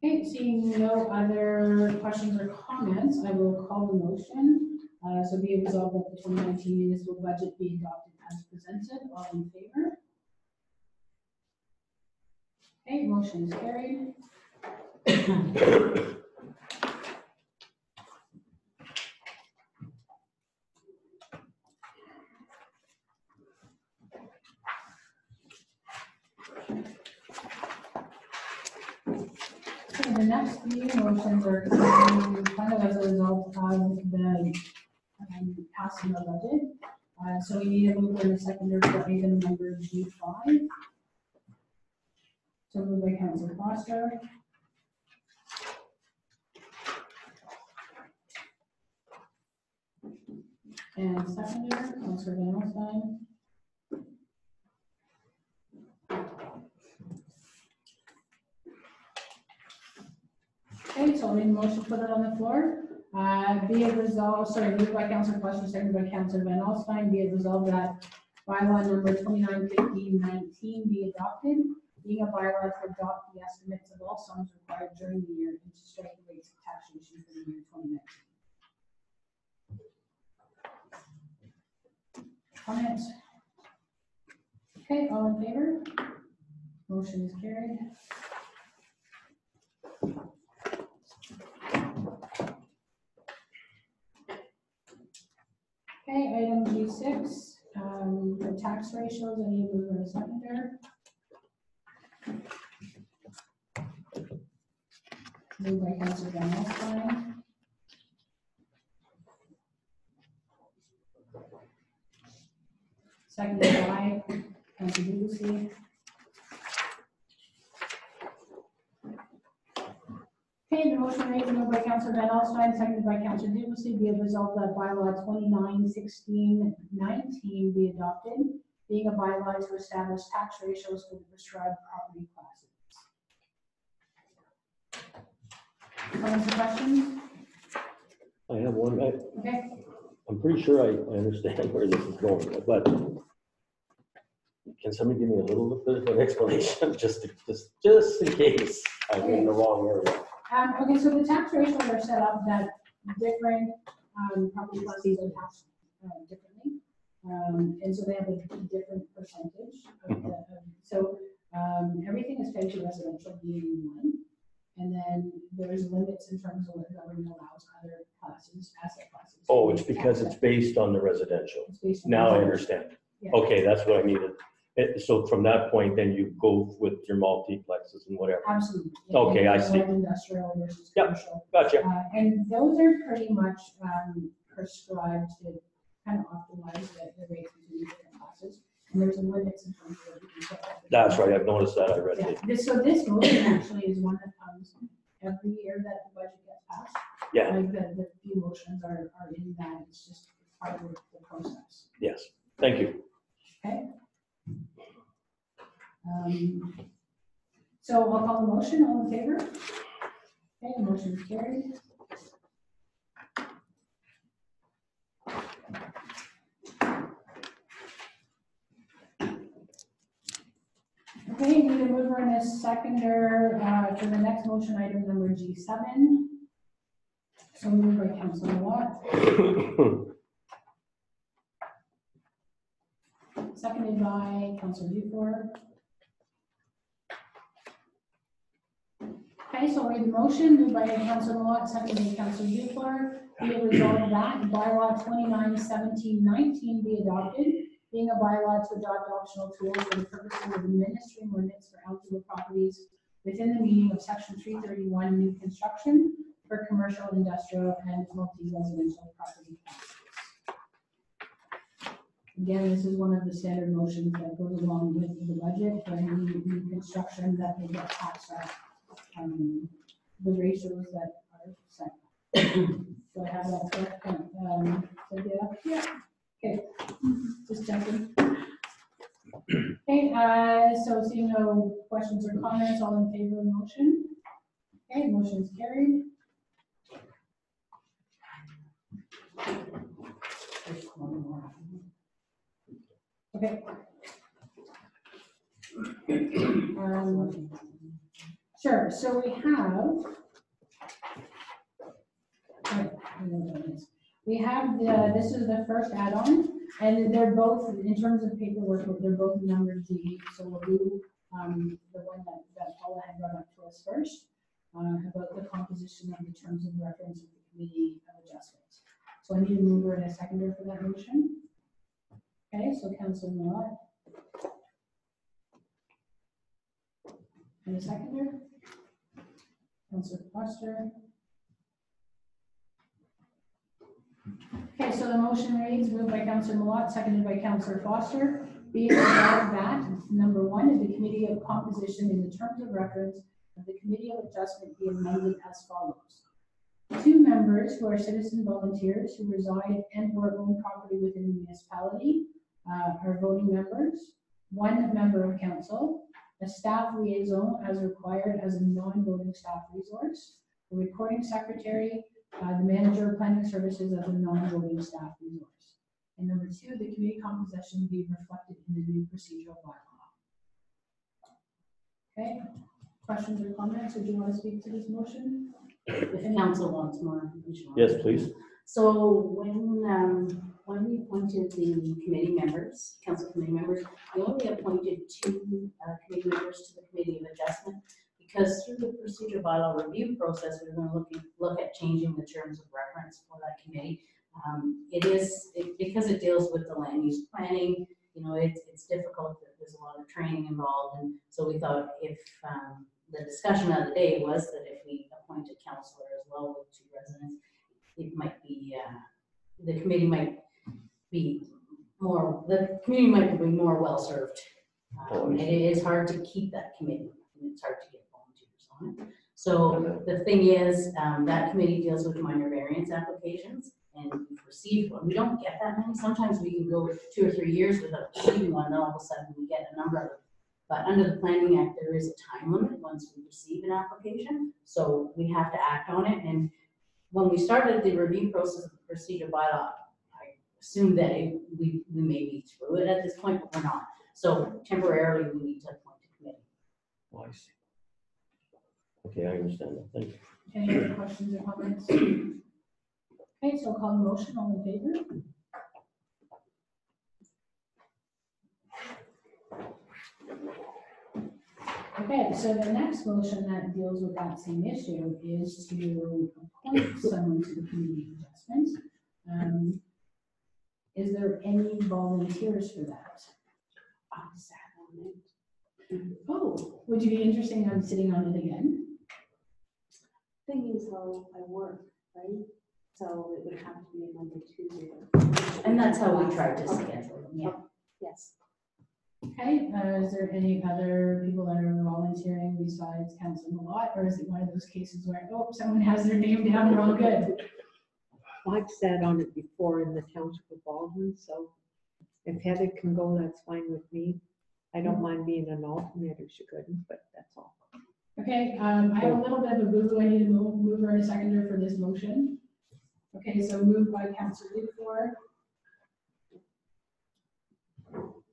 Okay, seeing no other questions or comments, I will call the motion. So be it resolved that the 2019 municipal budget be adopted as presented. All in favor? Okay, motion is carried. Okay, the next few motions are coming kind of as a result of the passing of budget. So we need a mover and a seconder for item number G5. So moved by Councilor Foster. And seconder, Councilor Van Alstyne. Okay, so I'll need a motion to put it on the floor. Be it resolved, moved by Councilor Foster, seconded by Councilor Van Alstyne, be it resolved that bylaw number 291519 be adopted. being a bylaw to adopt the estimates of all sums required during the year and to strike the rates of taxation for the year 2019. Comments? Okay, all in favor? Motion is carried. Okay, item G6, the tax ratios, I need to move on a second there. Moved by Councilor Van Alstyne. Seconded by Councilor Dubuque. Okay, the motion made and moved by Councilor Van Alstyne, seconded by Councilor Dubuque, be it resolved that bylaw 291619 be adopted, being a bylaw to establish tax ratios for the prescribed property classes. Comments or questions? I have one. Okay. I'm pretty sure I understand where this is going, but can somebody give me a little bit of an explanation, just in case I'm in the wrong area? Okay, so the tax ratios are set up that different property classes are taxed differently. And so they have a different percentage of the, everything is paid to residential being one. And then there's limits in terms of what the government allows other classes, asset classes. Oh, it's because it's based on the residential. It's based on Now I residential. understand. Yeah. Okay, that's what I needed. So from that point, then you go with your multiplexes and whatever. Absolutely. Okay, I see. Industrial versus Yep. commercial. Gotcha. And those are pretty much prescribed to kind of optimize the rates between different classes. And there's a limits in terms of what you can set. That's right. I've noticed that. I read Yeah. it. This motion actually is one that comes every year that the budget gets passed. Yeah. Like the few motions are in that. It's just part of the process. Yes. Thank you. Okay. So I'll call the motion. All in favor? Okay, the motion is carried. Okay, need a mover and a seconder for the next motion item number G7. So moved by Councilor Watt, seconded by Councilor Dufour. Okay, so I'll read the motion, moved by Councilor Watt, seconded by Councilor Dufour. Be it resolved that bylaw 291719 be adopted, being a bylaw to adopt optional tools for the purposes of administering limits for eligible properties within the meaning of section 331 new construction for commercial, industrial, and multi-residential property classes. Again, this is one of the standard motions that goes along with the budget for any new construction that they get taxed at the ratios that are set. So I have that correct, Cynthia? Yeah. Okay, just checking. Okay, so seeing no questions or comments, all in favor of the motion? Okay, motion is carried. There's one more. Okay. Sure, so we have. We have this is the first add-on, and they're both, in terms of paperwork, they're both numbered G. So we'll do the one that Paula had brought up to us first, about the composition of the terms of reference of the Committee of Adjustment. So I need a mover and a seconder for that motion. Okay, so Councilor Millard. And a seconder? Councilor Foster. Okay, so the motion reads, moved by Councilor Millard, seconded by Councilor Foster. Be it resolved that, number one, in the Committee of Composition in the terms of reference of the Committee of Adjustment be amended as follows. 2 members who are citizen volunteers who reside and or own property within the municipality are voting members. 1 member of council, a staff liaison as required as a non-voting staff resource, a recording secretary, the manager of planning services as a non-voting staff resource. And number 2, the committee composition be reflected in the new procedural bylaw. Okay, questions or comments, or do you want to speak to this motion? If council wants more information. Yes, please. So when we appointed the committee members, council committee members, we only appointed two committee members to the committee of adjustment, because through the procedure bylaw review process, we we're going to look at changing the terms of reference for that committee. Because it deals with the land use planning, you know, it's difficult, there's a lot of training involved, and so we thought if the discussion of the day was that if we appoint a counselor as well with two residents, it might be, the committee might be more well-served. It is hard to keep that committee, and it's hard to get volunteers on it. So the thing is, that committee deals with minor variance applications, and we've received one. We don't get that many. Sometimes we can go 2 or 3 years without receiving one, and all of a sudden we get a number of them. But under the Planning Act, there is a time limit once we receive an application, so we have to act on it. And when we started the review process of the procedure bylaw, I assumed that we may be through it at this point, but we're not. So temporarily, we need to appoint a committee. Oh, I see. Okay, I understand that. Thank you. Any other questions or comments? Okay, so I'll call the motion, all in favor? Okay, so the next motion that deals with that same issue is to appoint someone to the committee of adjustments. Is there any volunteers for that? I'm sad on it. Oh, would you be interested in sitting on it again? Thing is, though, I work, right? So it would have to be a Monday, Tuesday. And that's how we tried to schedule them, yeah. Yes. Okay, is there any other people that are volunteering besides Councilor Malott, or is it one of those cases where, oh, someone has their name down, we're all good? I've sat on it before in the township of Baldwin, so if Heather can go, that's fine with me. I don't mind being an alternate if she couldn't, but that's all. Okay, I have a little bit of a boo-boo. I need a mover and a seconder for this motion. Okay, so moved by Councilor Dufour.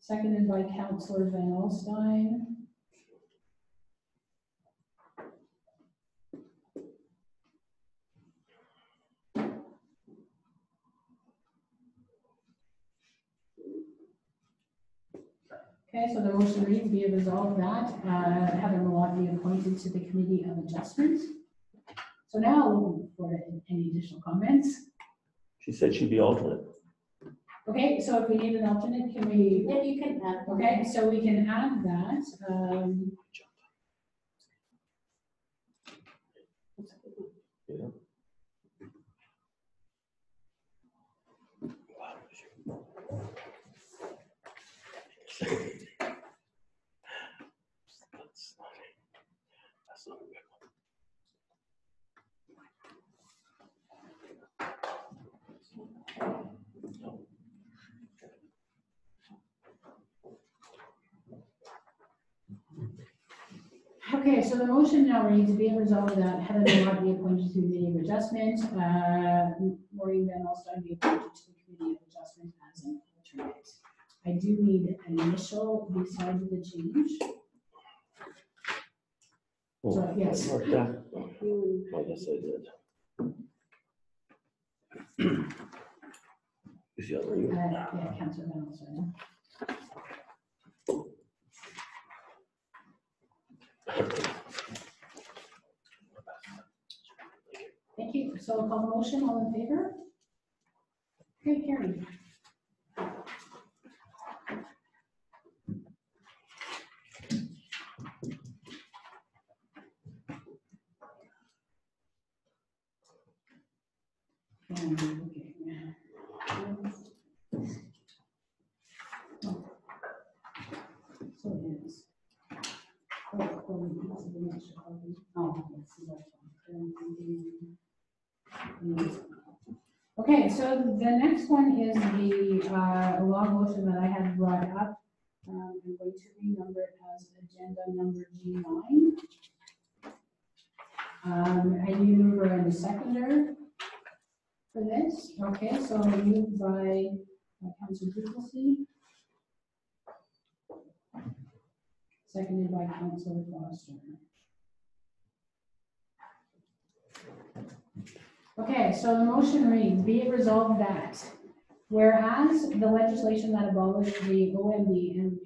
Seconded by Councilor Van Alstyne. Okay, so the motion reads, be it resolved that Heather Malott be appointed to the Committee of Adjustments. So now, looking for any additional comments. She said she'd be alternate. Okay, so if we need an alternate, can we? Yeah, you can add. Okay, so we can add that. Yeah. That's not a good one. No. Okay, so the motion now reads, be it resolved that Heather Malott be appointed to the Committee of Adjustment, Maureen Van Alstyne be appointed to the Committee of Adjustment as an alternate. I do need an initial beside the change. Oh, So, yes. mark that. Oh, yes, I did. Is the other you? Yeah, Councilor Van Alstyne. Thank you. So I'll call the motion. All in favor? Okay, carried. So it is. Okay, so the next one is the long motion that I had brought up. I'm going to renumber it as agenda number G9. I need a mover and a seconder for this. Okay, so moved by Councilor Duplessis. seconded by Councillor Foster. Okay, so the motion reads, be it resolved that whereas the legislation that abolished the OMB and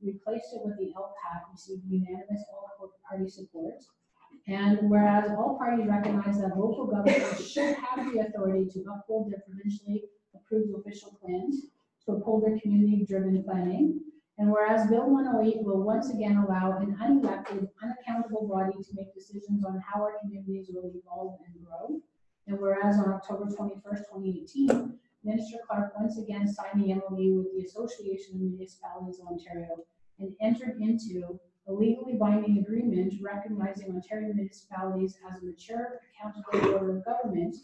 replaced it with the LPAT received unanimous all-party support, and whereas all parties recognize that local governments should have the authority to uphold their provincially approved official plans, to uphold their community-driven planning, and whereas Bill 108 will once again allow an unelected, unaccountable body to make decisions on how our communities will evolve and grow, and whereas on October 21st, 2018, Minister Clark once again signed the MOU with the Association of Municipalities of Ontario and entered into a legally binding agreement recognizing Ontario municipalities as a mature, accountable order of government.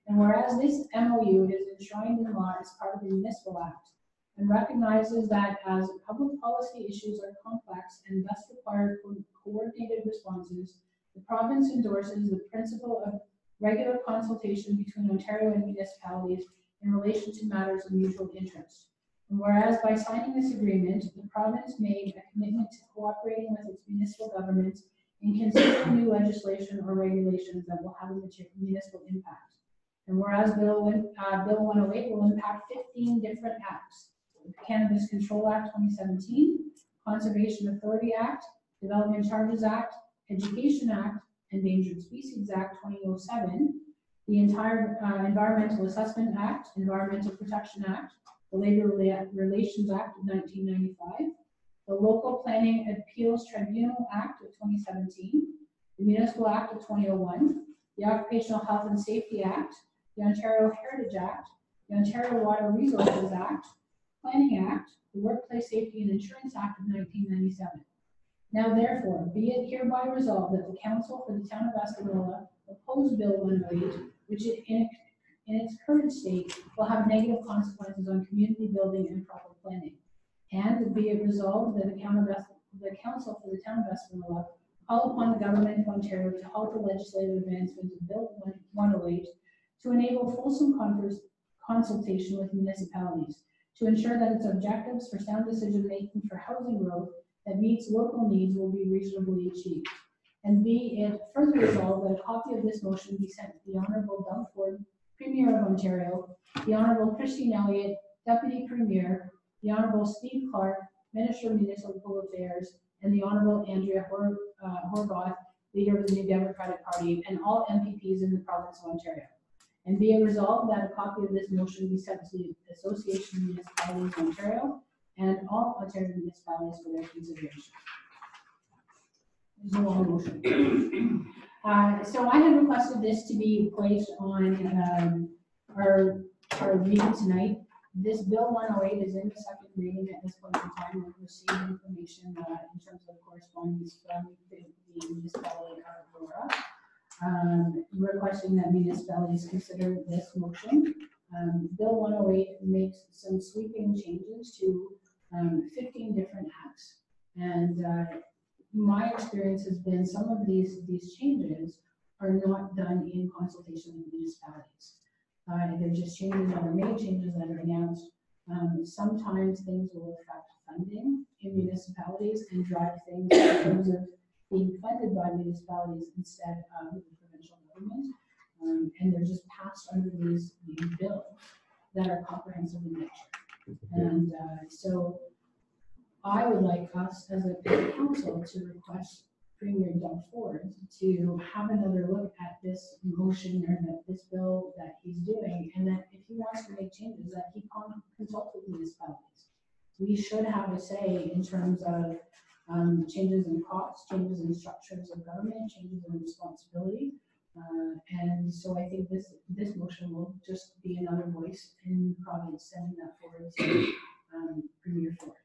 And whereas this MOU is enshrined in law as part of the Municipal Act and recognizes that as public policy issues are complex and thus require coordinated responses, the province endorses the principle of regular consultation between Ontario and municipalities in relation to matters of mutual interest. And whereas by signing this agreement, the province made a commitment to cooperating with its municipal governments in considering new legislation or regulations that will have a municipal impact. And whereas Bill 108 will impact 15 different acts: the Cannabis Control Act 2017, Conservation Authority Act, Development Charges Act, Education Act, Endangered Species Act 2007, the entire Environmental Assessment Act, Environmental Protection Act, the Labor Relations Act of 1995, the Local Planning Appeals Tribunal Act of 2017, the Municipal Act of 2001, the Occupational Health and Safety Act, the Ontario Heritage Act, the Ontario Water Resources Act, Planning Act, the Workplace Safety and Insurance Act of 1997. Now therefore, be it hereby resolved that the Council for the Town of Escanola oppose Bill 108, which in its current state will have negative consequences on community building and proper planning. And be it resolved that the Council for the Town of Escanola call upon the Government of Ontario to halt the legislative advancement of Bill 108 to enable fulsome consultation with municipalities, to ensure that its objectives for sound decision-making for housing growth that meets local needs will be reasonably achieved. And be it further resolved that a copy of this motion be sent to the Honourable Doug Ford, Premier of Ontario, the Honourable Christine Elliott, Deputy Premier, the Honourable Steve Clark, Minister of Municipal Affairs, and the Honourable Andrea Horvath, Leader of the New Democratic Party, and all MPPs in the province of Ontario. And be it resolved that a copy of this motion be sent to the Association of Municipalities of Ontario and all Ontario municipalities for their consideration. There's no long motion. So I have requested this to be placed on our meeting tonight. This Bill 108 is in the second reading at this point in time. We've received information in terms of correspondence from the municipality of Aurora, requesting that municipalities consider this motion. Bill 108 makes some sweeping changes to 15 different acts, and my experience has been some of these changes are not done in consultation with municipalities. They're just changes that are made, changes that are announced. Sometimes things will affect funding in municipalities and drive things in terms of being funded by municipalities instead of the provincial government. And they're just passed under these bills that are comprehensive in nature. And so I would like us as a council to request Premier Doug Ford to have another look at this motion or this bill that he's doing, and that if he wants to make changes, that he consult with municipalities. We should have a say in terms of changes in costs, changes in structures of government, changes in responsibility. And so I think this motion will just be another voice in the province sending that forward to Premier Ford.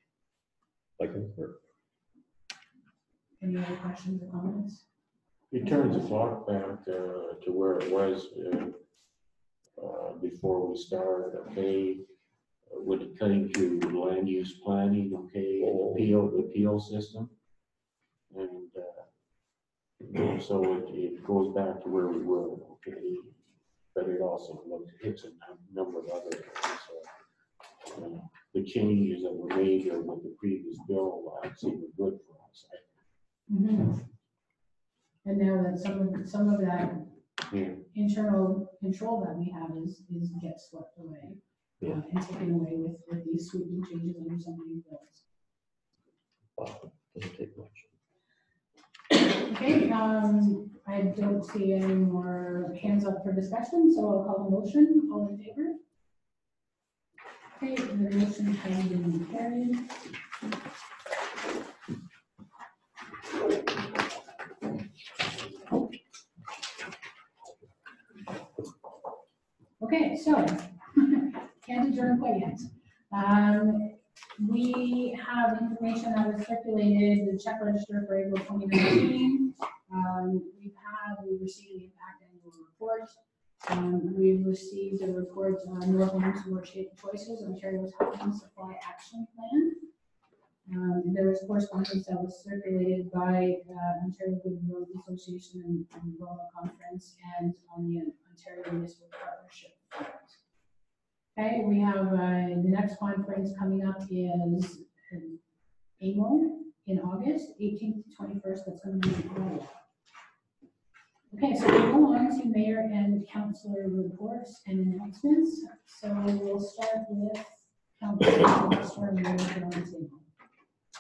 Any other questions or comments? It turns the clock back to where it was before we started, okay? With it cutting to land use planning, okay, the appeal system. And so it goes back to where we were, okay? But it also hits a number of other areas. So, the changes that were made here with the previous bill actually were good for us. I And now that some of that Yeah. internal control that we have is gets swept away. Yeah. And taken away with these sweeping changes under some of these bills. Wow, doesn't take much. Okay, I don't see any more hands up for discussion, so I'll call the motion. All in favor? Okay, the motion has been carried. Okay, so, can't adjourn quite yet. We have information that was circulated, the check register for April 2019. We received the impact annual report. We've received a report on North Homes More Choices, Ontario's Housing Supply Action Plan. There was correspondence that was circulated by Ontario Good Road Association and Roma Conference and on the Ontario Municipal Partnership. Okay, we have the next conference coming up is AMO in August, 18th to 21st. That's going to be in Ottawa. Okay, so we'll go on to mayor and councillor reports and announcements. So we'll start with councillor.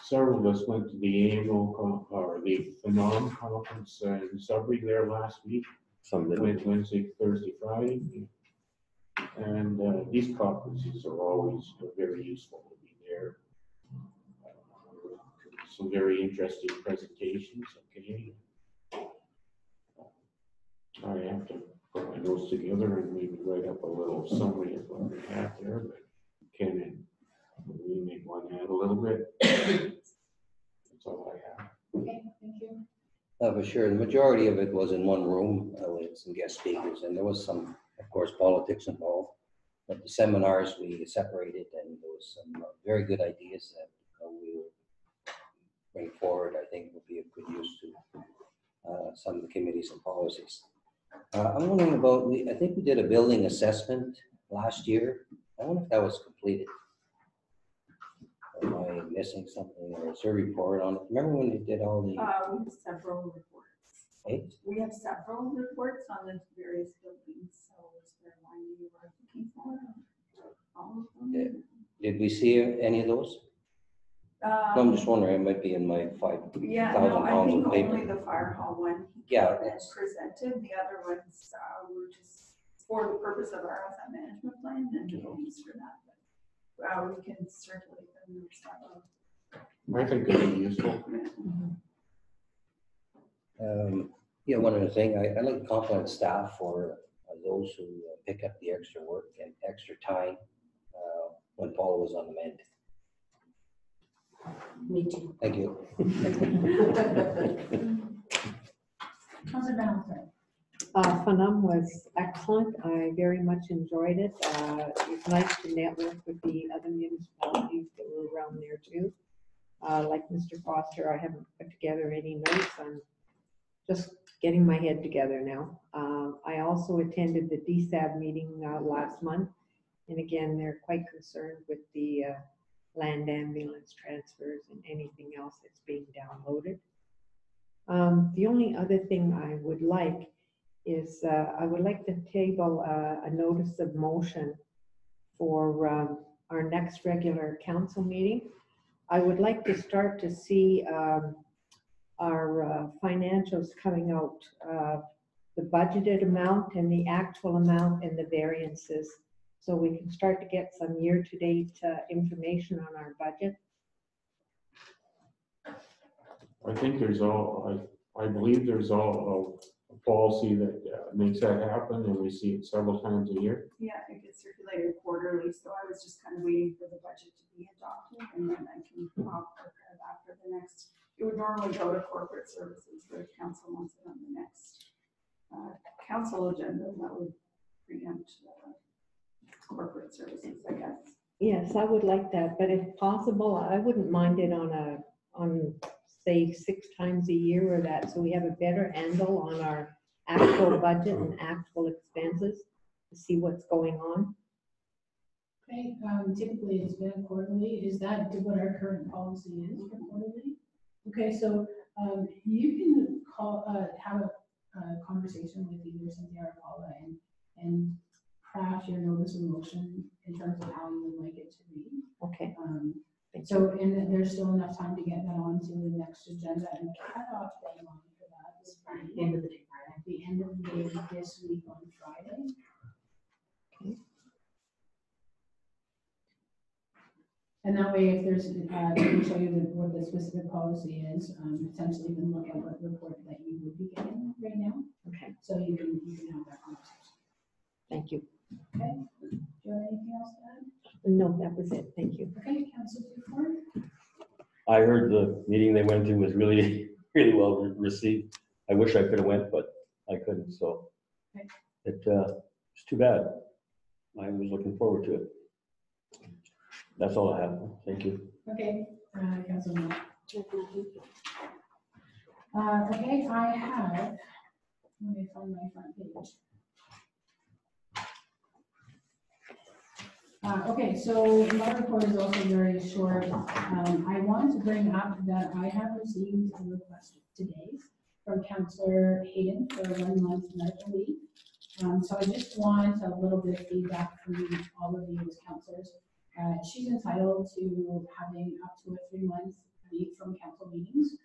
Several of us went to the annual, or the Phenom conference in Sudbury there last week, Wednesday, Thursday, Friday. And these conferences are always very useful to be there. Some very interesting presentations, okay. I have to put my notes together and maybe write up a little summary of what we have there, but Ken and we may want to add a little bit. That's all I have. Okay, thank you. For sure, the majority of it was in one room with some guest speakers, and there was some, of course, politics involved. But the seminars we separated, and there was some very good ideas that we will bring forward. I think will be of good use to some of the committees and policies. I'm wondering about, I think we did a building assessment last year. I wonder if that was completed. Am I missing something, or is there a report on it? Remember when we did all the? We have several reports. Hey? We have several reports on the various buildings, so is there one you were looking for? All of them? Did we see any of those? I'm just wondering, it might be in my 5,000 Yeah, no, I pounds think of paper. only the fire hall one. Yeah, That presented, the other ones were just for the purpose of our asset management plan and used for that. But, we can circulate them or several. I think it'd be useful. Yeah, one other thing, I like to compliment staff for those who pick up the extra work and extra time when Paul was on the mend. Me too. Thank you. Councillor Ballinger. Phenom was excellent. I very much enjoyed it. It was nice to network with the other municipalities that were around there too. Like Mr. Foster, I haven't put together any notes. I'm just getting my head together now. I also attended the DSAB meeting last month. And again, they're quite concerned with the land ambulance transfers and anything else that's being downloaded. The only other thing I would like is I would like to table a notice of motion for our next regular council meeting. I would like to start to see our financials coming out, the budgeted amount and the actual amount and the variances, so we can start to get some year-to-date information on our budget. I think there's I believe there's a policy that makes that happen, and we see it several times a year. Yeah, it gets circulated quarterly, so I was just kind of waiting for the budget to be adopted, and then I can prepare that for the next. It would normally go to corporate services, but if council wants it on the next council agenda, that would preempt corporate services, I guess. Yes, I would like that, but if possible, I wouldn't mind it on say 6 times a year or that, so we have a better handle on our actual budget and actual expenses to see what's going on. Okay, typically it's been quarterly. Is that what our current policy is for quarterly? Okay, so You can call, have a conversation with either Cynthia or Paula and craft your notice of motion in terms of how you would like it to read. Okay. So, and then there's still enough time to get that on to the next agenda, and the cutoff deadline for that is Friday. End of the day. At the end of the day this week on Friday. And that way, if there's, they can show you what the specific policy is, potentially even look at what report that you would be getting right now. Okay, So you can have that conversation. thank you. Okay, do you have anything else to add? No, that was it. Thank you. Okay, Council Ford? I heard the meeting they went to was really, really well received. I wish I could have went, but I couldn't, so it's too bad. I was looking forward to it. That's all I have. Thank you. Okay, Council Moore. Okay, I have, let me find my front page. Okay, so my report is also very short. I want to bring up that I have received a request today from Councillor Hayden for 1 month medical leave. So I just want a little bit of feedback from all of you as councillors. She's entitled to having up to a 3-month leave from council meetings.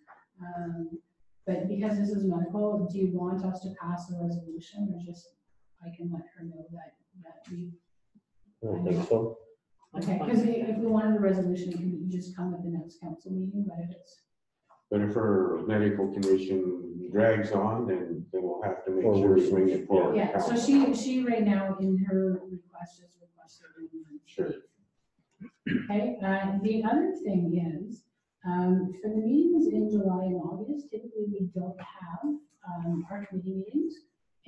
But because this is medical, do you want us to pass a resolution, or just I can let her know that we? I don't think so. Okay, because if we wanted a resolution, it can just come at the next council meeting, but if it's. But if her medical condition drags on, then we'll have to make Or sure we worse. bring it forward. Yeah, so she right now in her request has requested. Sure. Okay, the other thing is, for the meetings in July and August, typically we don't have our committee meetings,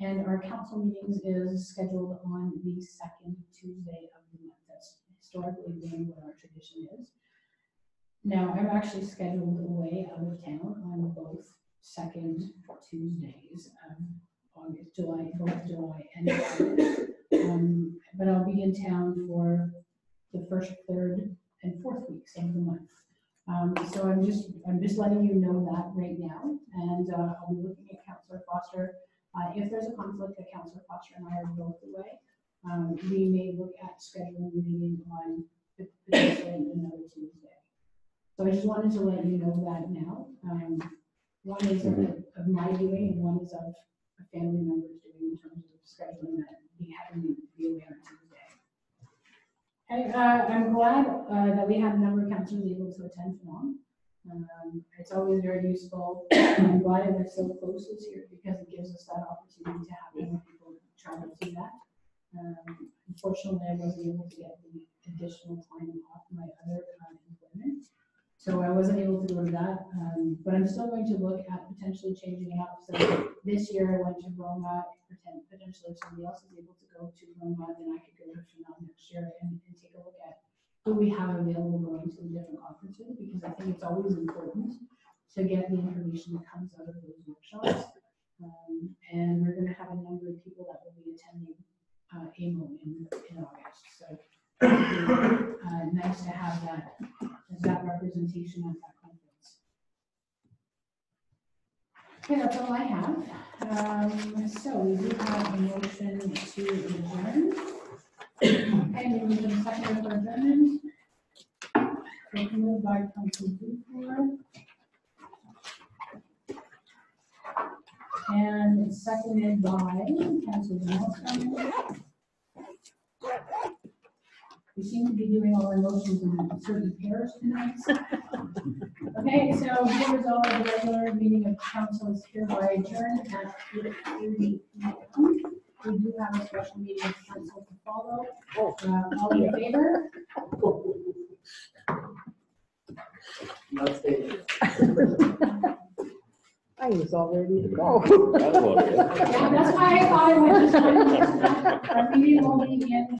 and our council meetings is scheduled on the second Tuesday of the month. That's historically been what our tradition is. Now, I'm actually scheduled away out of town on both second Tuesdays of August, both July and August. But I'll be in town for the first, third, and fourth weeks of the month. So I'm just letting you know that right now, and I'll be looking at Councillor Foster. If there's a conflict that Councillor Foster and I are both away, we may look at scheduling the meeting on potentially another Tuesday. So I just wanted to let you know that now. One is of my doing, and one is of a family member's doing in terms of scheduling that we having to be away on Tuesday. Okay, I'm glad that we had a number of councillors able to attend FNOM. It's always very useful. I'm glad it was so close this year because it gives us that opportunity to have more people travel to that. Unfortunately, I wasn't able to get the additional time off my other employment. So I wasn't able to go to that, but I'm still going to look at potentially changing it up. So this year I went to Roma, potentially if somebody else is able to go to Roma, then I could go to FNOM next year and take a look at who we have available going to the different conferences, because I think it's always important to get the information that comes out of those workshops. And we're going to have a number of people that will be attending AMO in August. So nice to have that representation at that conference. Okay, that's all I have. So we do have a motion to adjourn. Okay, we have a second for adjournment. Moved by Councilor Dufour. And seconded by Councilor Nelson. We seem to be doing all our motions in certain pairs tonight. Okay, so be it resolved that the regular meeting of council is hereby adjourned at 8:30 p.m. We do have a special meeting of council to follow. All in favor? I was all ready to go. Yeah, that's why I thought I would just. Our meeting will be in